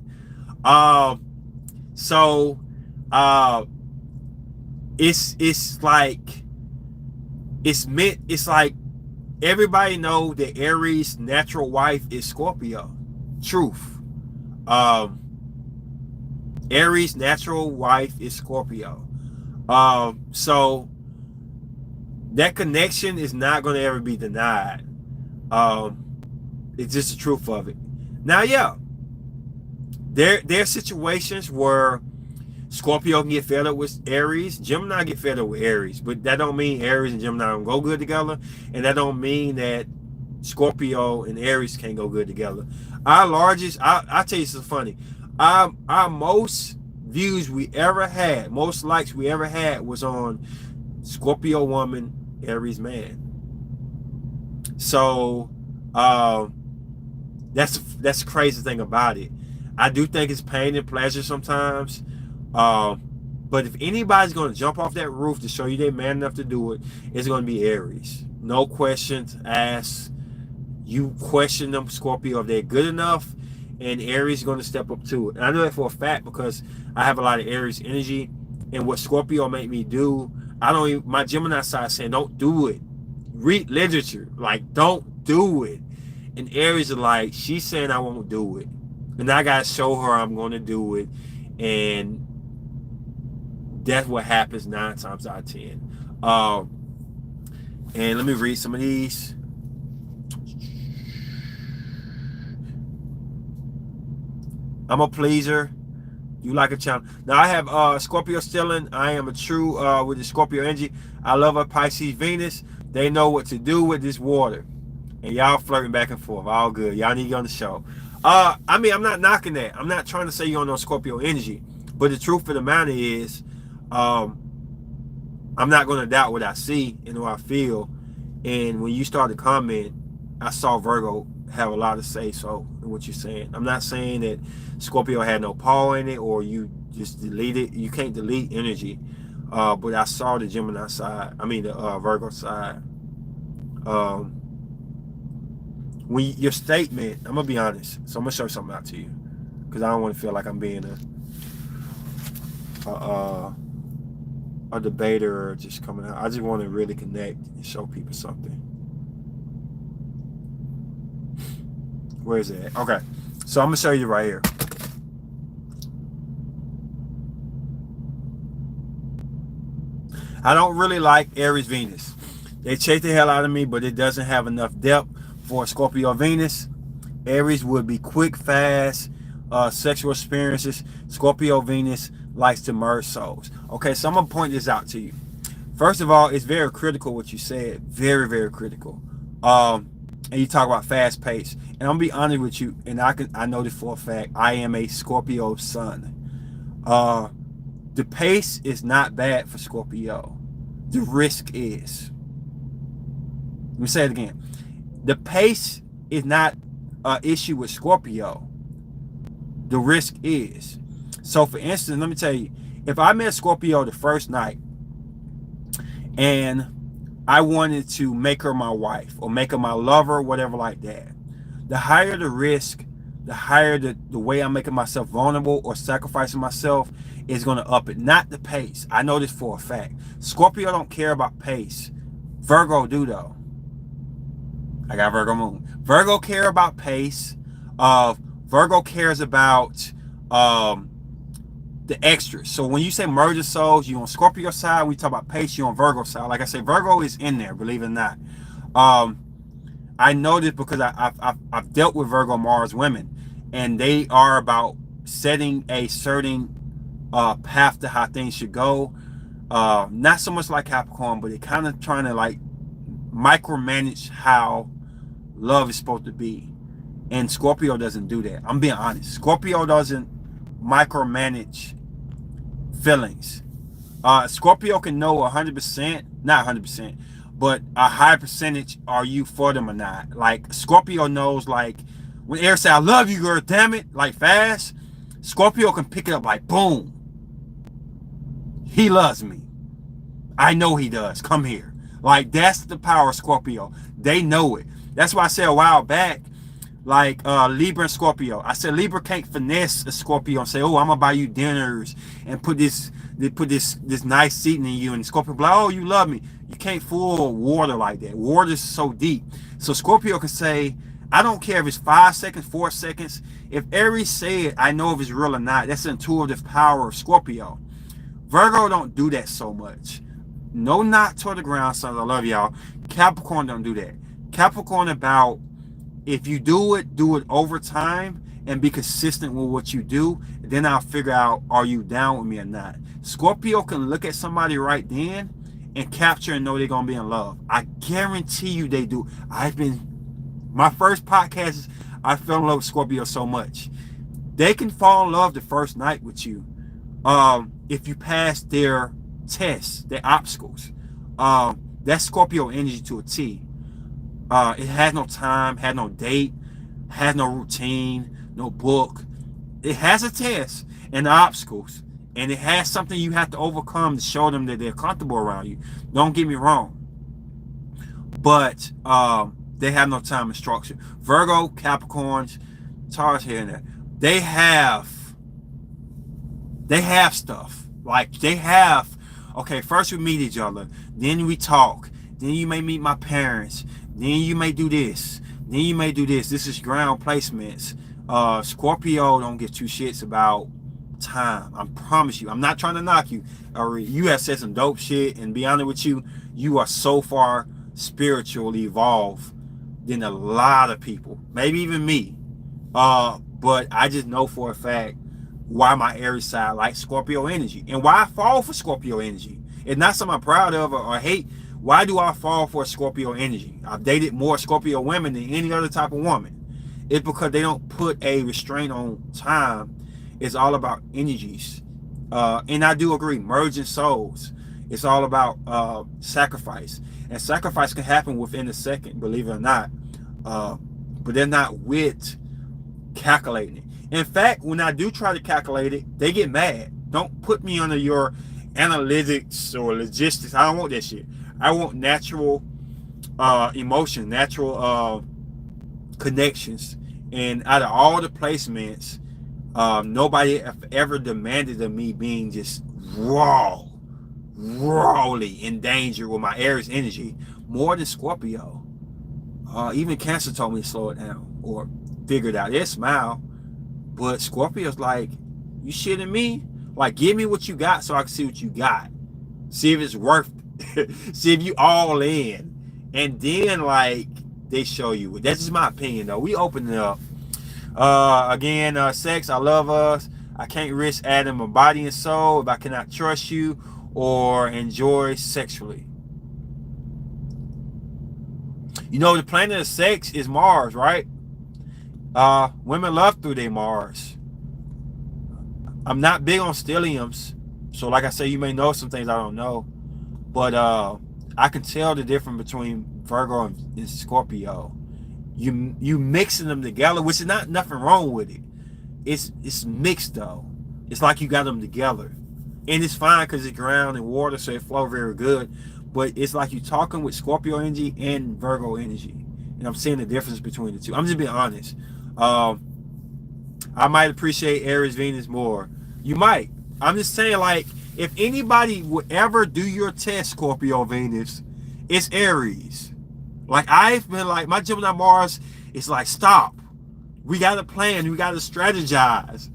So it's like it's like everybody know that Aries' natural wife is Scorpio. Truth. Um, Aries' natural wife is Scorpio. So that connection is not going to ever be denied. Um, it's just the truth of it. Now, yeah, there are situations where Scorpio can get fed up with Aries. Gemini get fed up with Aries, but that don't mean Aries and Gemini don't go good together, and that don't mean that Scorpio and Aries can't go good together. Our largest, I tell you something funny. Our most views we ever had, most likes we ever had was on Scorpio woman, Aries man. So that's the crazy thing about it. I do think it's pain and pleasure sometimes. But if anybody's going to jump off that roof to show you they're man enough to do it, it's going to be Aries. No questions asked. You question them, Scorpio, if they're good enough, and Aries is going to step up to it. And I know that for a fact because I have a lot of Aries energy, and what Scorpio make me do, I don't even, my Gemini side saying, don't do it. Read literature. Like, don't do it. And Aries are like, she's saying I won't do it. And I got to show her I'm going to do it. And that's what happens 9 times out of 10. And let me read some of these. I'm a pleaser. You like a challenge. Now I have Scorpio stellium. I am a true with the Scorpio energy. I love a Pisces Venus. They know what to do with this water. And y'all flirting back and forth. All good. Y'all need to get on the show. I mean, I'm not knocking that. I'm not trying to say you don't know Scorpio energy. But the truth of the matter is, I'm not going to doubt what I see and what I feel. And when you started commenting, I saw Virgo have a lot to say so in what you're saying. I'm not saying that Scorpio had no power in it or you just delete it. You can't delete energy. But I saw the Gemini side. I mean the Virgo side. When your statement, I'm gonna be honest. So I'm gonna show something out to you because I don't want to feel like I'm being a debater or just coming out. I just want to really connect and show people something. Where is it? Okay, so I'm gonna show you right here. I don't really like Aries Venus. They chase the hell out of me, but it doesn't have enough depth for Scorpio Venus. Aries would be quick, fast, sexual experiences. Scorpio Venus likes to merge souls. Okay, so I'm gonna point this out to you. First of all, it's very critical what you said. Very, very critical. And you talk about fast pace. And I'm gonna be honest with you, and I know this for a fact. I am a Scorpio sun. The pace is not bad for Scorpio. The risk is. Let me say it again. The pace is not an issue with Scorpio. The risk is. So for instance, let me tell you, if I met Scorpio the first night and I wanted to make her my wife or make her my lover, whatever like that, the higher the risk, the higher the way I'm making myself vulnerable or sacrificing myself is going to up it. Not the pace. I know this for a fact. Scorpio don't care about pace. Virgo do though. I got Virgo moon. Virgo care about pace. Virgo cares about the extras. So when you say merger souls, you on Scorpio side. We talk about pace, you on Virgo side. Like I say, Virgo is in there, believe it or not. I know this because I've dealt with Virgo Mars women, and they are about setting a certain path to how things should go. Not so much like Capricorn, but they're kind of trying to like micromanage how love is supposed to be. And Scorpio doesn't do that. I'm being honest. Scorpio doesn't micromanage feelings. Scorpio can know 100%, not 100%, but a high percentage, are you for them or not? Like Scorpio knows, like when Aries say, I love you, girl, damn it, like fast, Scorpio can pick it up like boom. He loves me. I know he does. Come here. Like that's the power of Scorpio. They know it. That's why I said a while back, like Libra and Scorpio. I said Libra can't finesse a Scorpio and say, "Oh, I'm gonna buy you dinners and put this nice seating in you." And Scorpio be like, "Oh, you love me." You can't fool water like that. Water is so deep. So Scorpio can say, "I don't care if it's 5 seconds, 4 seconds. If Aries said, I know if it's real or not." That's the intuitive power of Scorpio. Virgo don't do that so much. No, not toward the ground, sons. I love y'all. Capricorn don't do that. Capricorn about, if you do it over time and be consistent with what you do, then I'll figure out, are you down with me or not. Scorpio can look at somebody right then and capture and know they're gonna be in love. I guarantee you they do. My first podcast is, I fell in love with Scorpio so much. They can fall in love the first night with you, if you pass their tests, their obstacles. That's Scorpio energy to a T. It has no time, has no date, has no routine, no book. It has a test and obstacles, and it has something you have to overcome to show them that they're comfortable around you. Don't get me wrong, but they have no time and structure. Virgo, Capricorns, Taurus here and there, they have stuff. Like they have, okay, first we meet each other, then we talk, then you may meet my parents, then you may do this, then you may do this. This is ground placements. Scorpio don't get two shits about time. I promise you. I'm not trying to knock you. You have said some dope shit, and be honest with you, you are so far spiritually evolved than a lot of people, maybe even me. But I just know for a fact why my Aries side likes Scorpio energy and why I fall for Scorpio energy. It's not something I'm proud of or hate. Why do I fall for Scorpio energy? I've dated more Scorpio women than any other type of woman. It's because they don't put a restraint on time. It's all about energies. And I do agree, merging souls. It's all about sacrifice. And sacrifice can happen within a second, believe it or not. But they're not with calculating it. In fact, when I do try to calculate it, they get mad. Don't put me under your analytics or logistics. I don't want that shit. I want natural emotion, natural connections. And out of all the placements, nobody ever demanded of me being just rawly in danger with my Aries energy more than Scorpio. Even Cancer told me to slow it down or figure it out. They smile. But Scorpio's like, you shitting me? Like, give me what you got so I can see what you got. See if it's worth it. See if you all in. And then, like, they show you. That's just my opinion, though. We open it up. Again, sex, I love us. I can't risk adding my body and soul if I cannot trust you or enjoy sexually. You know, the planet of sex is Mars, right? Women love through their Mars. I'm not big on stelliums, so like I say, you may know some things I don't know, but I can tell the difference between Virgo and Scorpio. You mixing them together, which is nothing wrong with it. It's mixed though. It's like you got them together, and it's fine because it's ground and water, so it flow very good. But it's like you talking with Scorpio energy and Virgo energy, and I'm seeing the difference between the two. I'm just being honest. I might appreciate Aries Venus more. You might. I'm just saying, like, if anybody would ever do your test, Scorpio Venus, it's Aries. Like, I've been like, my Gemini Mars is like, stop. We got to plan. We got to strategize.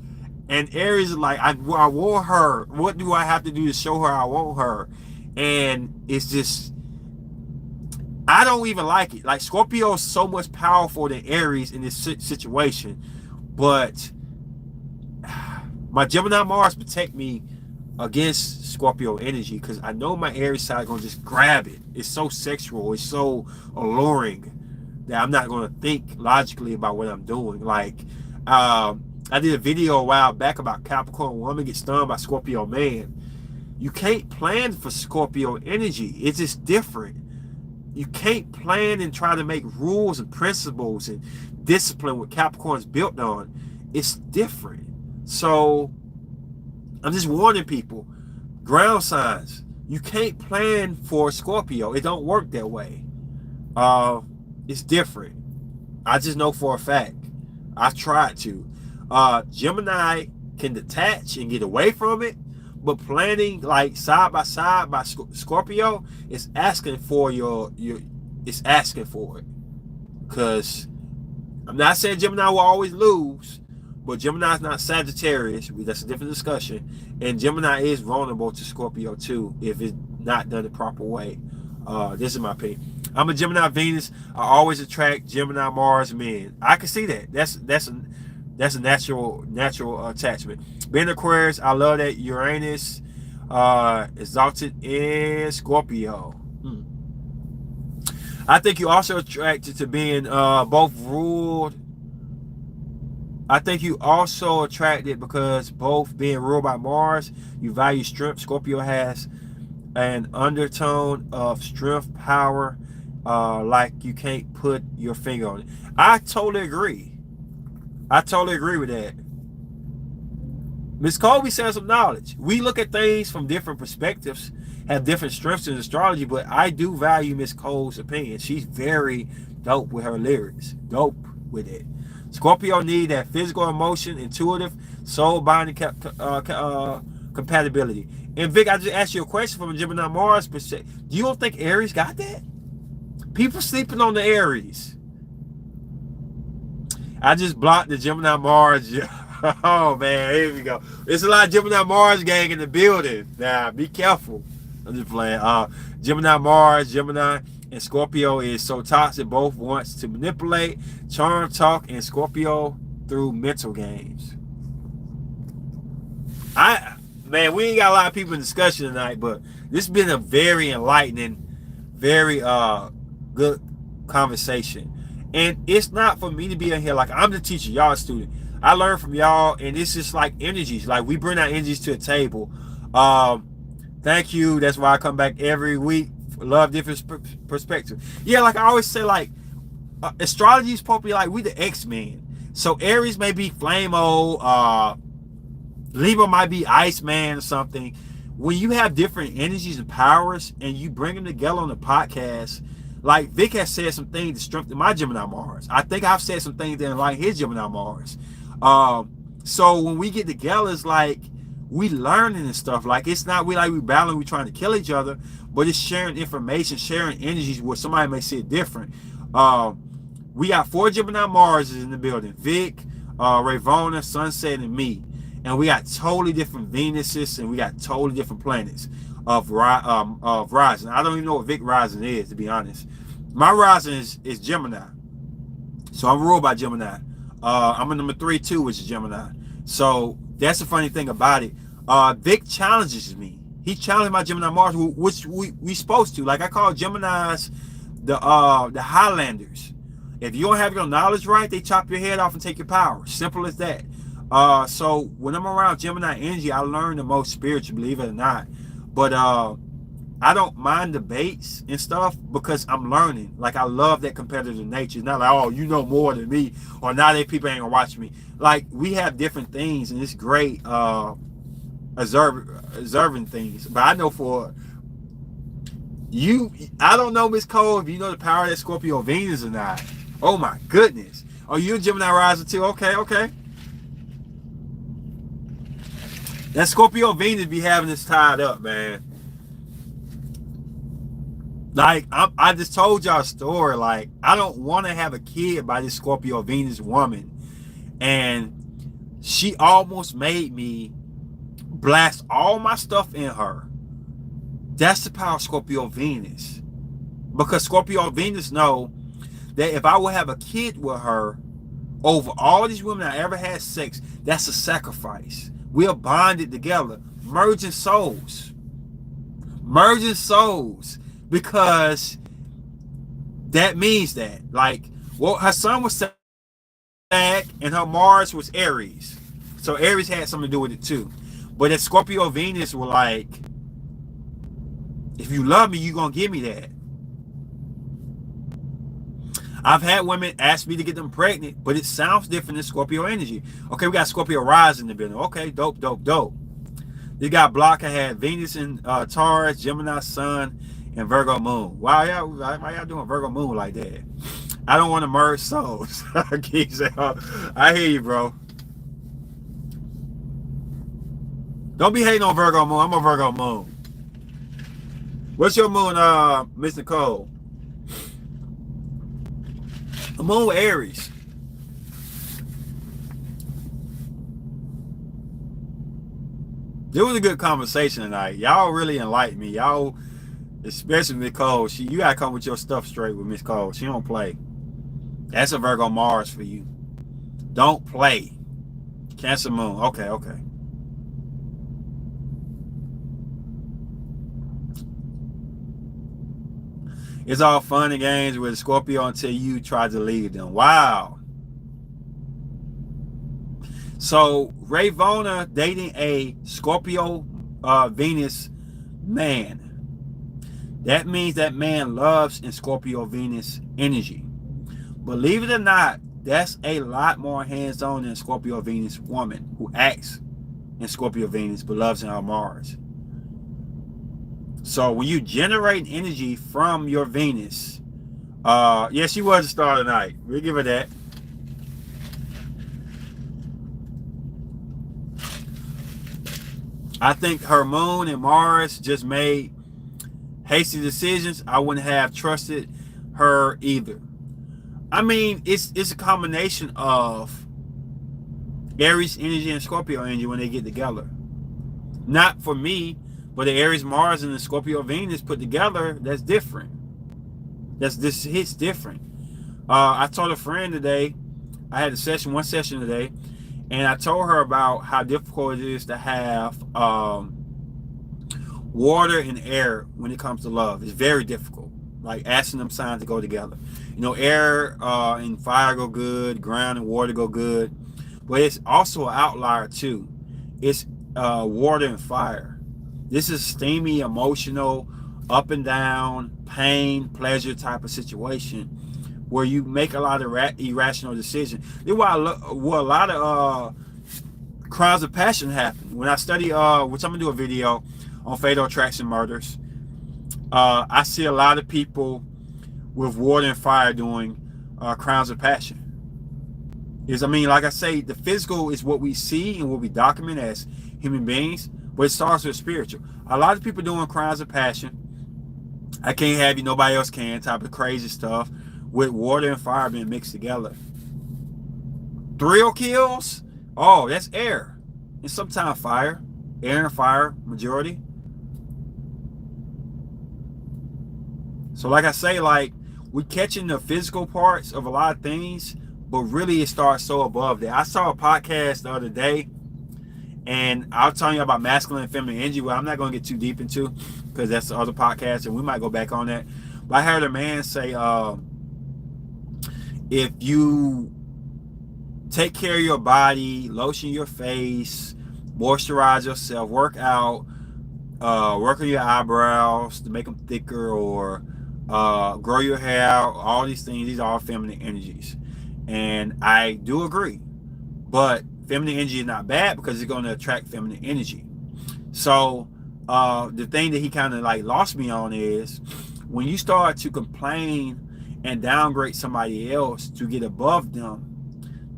And Aries is like, I want her. What do I have to do to show her I want her? And it's just, I don't even like it. Like, Scorpio is so much powerful than Aries in this situation. But my Gemini Mars protect me against Scorpio energy because I know my Aries side is going to just grab it. It's so sexual. It's so alluring that I'm not going to think logically about what I'm doing. Like, I did a video a while back about Capricorn woman get stung by Scorpio man. You can't plan for Scorpio energy. It's just different. You can't plan and try to make rules and principles and discipline what Capricorn's built on. It's different. So I'm just warning people, ground signs, you can't plan for Scorpio. It don't work that way. It's different. I just know for a fact. I tried to. Gemini can detach and get away from it, but planning like side by side by Scorpio is asking for it's asking for it. Because I'm not saying Gemini will always lose, but Gemini's not Sagittarius. That's a different discussion. And Gemini is vulnerable to Scorpio too if it's not done the proper way. This is my opinion. I'm a Gemini Venus. I always attract Gemini Mars men. I can see that. That's a natural attachment. Being Aquarius, I love that Uranus exalted in Scorpio. I think you also attracted to being both ruled. I think you also attracted because both being ruled by Mars, you value strength. Scorpio has an undertone of strength, power, like you can't put your finger on it. I totally agree. I totally agree with that. Miss Colby says some knowledge. We look at things from different perspectives, have different strengths in astrology, but I do value Miss Cole's opinion. She's very dope with her lyrics. Dope with it. Scorpio need that physical, emotion, intuitive, soul binding compatibility. And Vic, I just asked you a question from a Gemini Mars perspective. You don't think Aries got that? People sleeping on the Aries. I just blocked the Gemini Mars. Oh man, here we go. There's a lot of Gemini Mars gang in the building. Now, be careful. I'm just playing. Gemini Mars, Gemini, and Scorpio is so toxic. Both wants to manipulate, charm, talk, and Scorpio through mental games. Man, we ain't got a lot of people in discussion tonight, but this has been a very enlightening, very good conversation. And it's not for me to be in here like I'm the teacher, y'all a student. I learn from y'all, and it's just like energies. Like we bring our energies to the table. Thank you. That's why I come back every week. Love different perspectives. Yeah, like I always say, like astrology is supposed to be like we the X-Men. So Aries may be Flamo, Libra might be Iceman or something. When you have different energies and powers, and you bring them together on the podcast, like Vic has said some things to strengthen my Gemini Mars. I think I've said some things that like his Gemini Mars. So when we get together, it's like we learning and stuff. Like it's not we battling, we trying to kill each other, but it's sharing information, sharing energies where somebody may see it different. We got 4 Gemini Marses in the building: Vic, Ravona, Sunset, and me. And we got totally different Venuses, and we got totally different planets of rising. I don't even know what Vic rising is, to be honest. My rising is Gemini, so I'm ruled by Gemini. I'm a number 3 too, which is Gemini. So that's the funny thing about it. Vic challenges me. He challenged my Gemini Mars, which we supposed to. Like I call Geminis the Highlanders. If you don't have your knowledge right, they chop your head off and take your power. Simple as that. So when I'm around Gemini energy, I learn the most spiritual, believe it or not. But I don't mind debates and stuff because I'm learning. Like I love that competitive nature. It's not like, oh, you know more than me, or now that people ain't gonna watch me. Like we have different things, and it's great observing things. But I know for you, I don't know, Miss Cole, if you know the power of that Scorpio Venus or not. Oh my goodness. Oh, you a Gemini rising too? Okay. That Scorpio Venus be having this tied up, man. Like, I just told y'all a story. Like, I don't want to have a kid by this Scorpio Venus woman. And she almost made me blast all my stuff in her. That's the power of Scorpio Venus. Because Scorpio Venus know that if I would have a kid with her, over all these women I ever had sex, that's a sacrifice. We are bonded together, merging souls, because that means that, like, well, her sun was Sag and her Mars was Aries, so Aries had something to do with it too. But if Scorpio Venus were like, if you love me, you're gonna give me that. I've had women ask me to get them pregnant, but it sounds different than Scorpio energy. Okay, we got Scorpio rising in the building. Okay, dope. You got block. I had Venus and Taurus, Gemini Sun, and Virgo Moon. Why y'all doing Virgo Moon like that? I don't want to merge souls. I keep saying, I hear you, bro. Don't be hating on Virgo moon. I'm a Virgo moon. What's your moon, Miss Nicole? A moon with Aries. It was a good conversation tonight. Y'all really enlightened me. Y'all, especially Miss Cole. You gotta come with your stuff straight with Miss Cole. She don't play. That's a Virgo Mars for you. Don't play. Cancer moon. Okay. It's all fun and games with Scorpio until you try to leave them. Wow. So Rayvona dating a Scorpio Venus man. That means that man loves in Scorpio Venus energy. Believe it or not, that's a lot more hands-on than Scorpio Venus woman who acts in Scorpio Venus but loves in her Mars. So when you generate energy from your Venus, yeah, she was a star tonight. We'll give her that. I think her moon and Mars just made hasty decisions. I wouldn't have trusted her either. I mean, it's a combination of Aries energy and Scorpio energy when they get together. Not for me, but the Aries Mars and the Scorpio Venus put together, that's different. This hits different. I told a friend today, I had one session today, and I told her about how difficult it is to have water and air when it comes to love. It's very difficult. Like asking them signs to go together. You know, air and fire go good, ground and water go good, but it's also an outlier too. It's water and fire. This is steamy, emotional, up and down, pain, pleasure type of situation where you make a lot of irrational decisions. This is why a lot of crimes of passion happen. When I study, which I'm gonna do a video on fatal attraction murders, I see a lot of people with water and fire doing crimes of passion. Like I say, the physical is what we see and what we document as human beings, but it starts with spiritual. A lot of people doing crimes of passion, I can't have you, nobody else can, type of crazy stuff, with water and fire being mixed together. Thrill kills, oh, that's air. And sometimes fire. Air and fire, majority. So like I say, like, we're catching the physical parts of a lot of things, but really it starts so above that. I saw a podcast the other day, and I'll tell you about masculine and feminine energy, well, I'm not going to get too deep into, because that's the other podcast, and we might go back on that. But I heard a man say, if you take care of your body, lotion your face, moisturize yourself, work out, work on your eyebrows to make them thicker, or grow your hair, all these things, these are all feminine energies. And I do agree, but feminine energy is not bad because it's going to attract feminine energy. So the thing that he kind of like lost me on is when you start to complain and downgrade somebody else to get above them,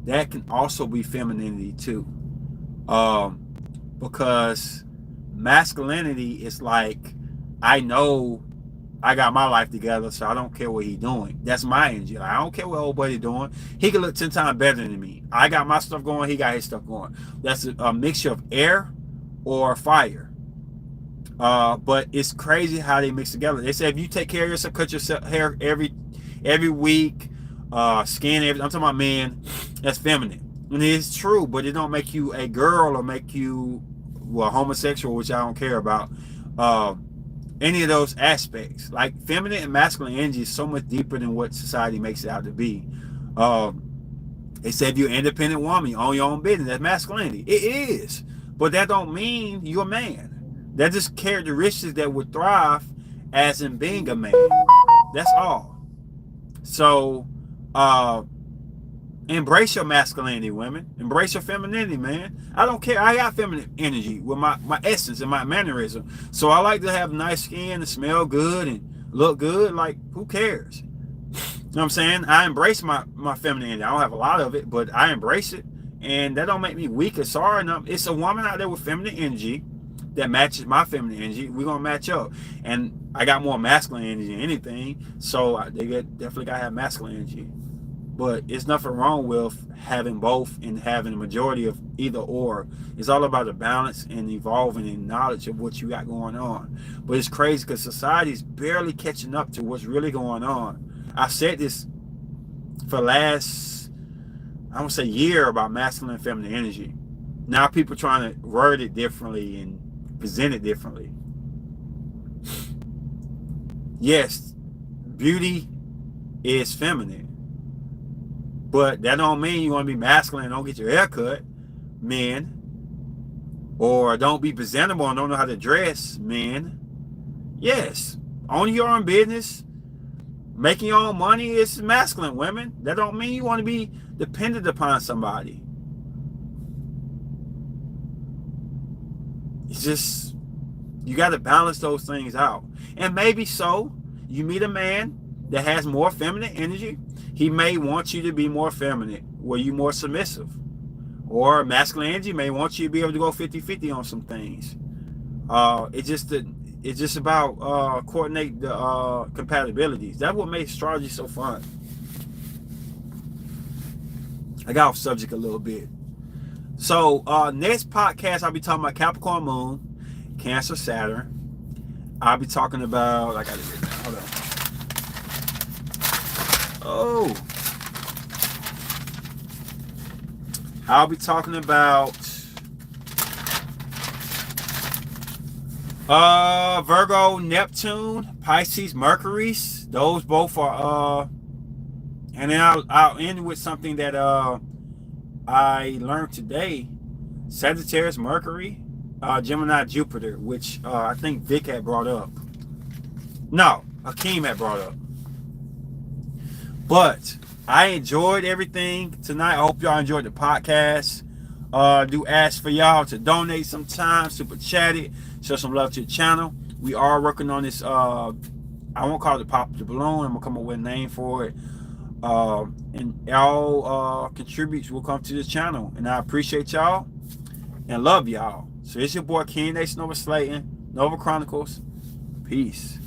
that can also be femininity too. Because masculinity is like, I know I got my life together, so I don't care what he's doing. That's my energy. Like, I don't care what old buddy doing. He can look 10 times better than me. I got my stuff going, he got his stuff going. That's a mixture of air or fire. But it's crazy how they mix together. They say if you take care of yourself, cut your hair every week, skin every. I'm talking about men. That's feminine, and it's true. But it don't make you a girl or make you homosexual, which I don't care about. Any of those aspects. Like feminine and masculine energy is so much deeper than what society makes it out to be. They said you're an independent woman, you own your own business, that's masculinity. It is, but that don't mean you're a man. That's just characteristics that would thrive as in being a man. That's all. So embrace your masculinity, women. Embrace your femininity, man. I don't care. I got feminine energy with my essence and my mannerism. So I like to have nice skin and smell good and look good. Like, who cares? You know what I'm saying? I embrace my feminine energy. I don't have a lot of it, but I embrace it. And that don't make me weak or sorry enough. It's a woman out there with feminine energy that matches my feminine energy. We're gonna match up. And I got more masculine energy than anything. So definitely gotta have masculine energy. But it's nothing wrong with having both and having a majority of either or. It's all about the balance and evolving in knowledge of what you got going on. But it's crazy because society's barely catching up to what's really going on. I said this for the last, I would say, year about masculine and feminine energy. Now people trying to word it differently and present it differently. Yes, beauty is feminine, but that don't mean you want to be masculine and don't get your hair cut, men. Or don't be presentable and don't know how to dress, men. Yes, own your own business. Making your own money is masculine, women. That don't mean you want to be dependent upon somebody. It's just, you got to balance those things out. And maybe so, you meet a man that has more feminine energy. He may want you to be more feminine, where you more submissive. Or masculine energy may want you to be able to go 50-50 on some things. It's just about coordinate the compatibilities. That's what makes astrology so fun. I got off subject a little bit. So next podcast, I'll be talking about Capricorn Moon, Cancer Saturn. I'll be talking about, I got it written down. Hold on. Oh. I'll be talking about Virgo, Neptune, Pisces, Mercury's. Those both are and then I'll end with something that I learned today. Sagittarius, Mercury, Gemini, Jupiter, which I think Vic had brought up. No, Hakeem had brought up. But I enjoyed everything tonight. I hope y'all enjoyed the podcast. Do ask for y'all to donate some time, super chat it, show some love to the channel. We are working on this. I won't call it Pop the Balloon. I'm gonna come up with a name for it. And all contributes will come to this channel. And I appreciate y'all and love y'all. So it's your boy King Nation Nova Slayton, Nova Chronicles. Peace.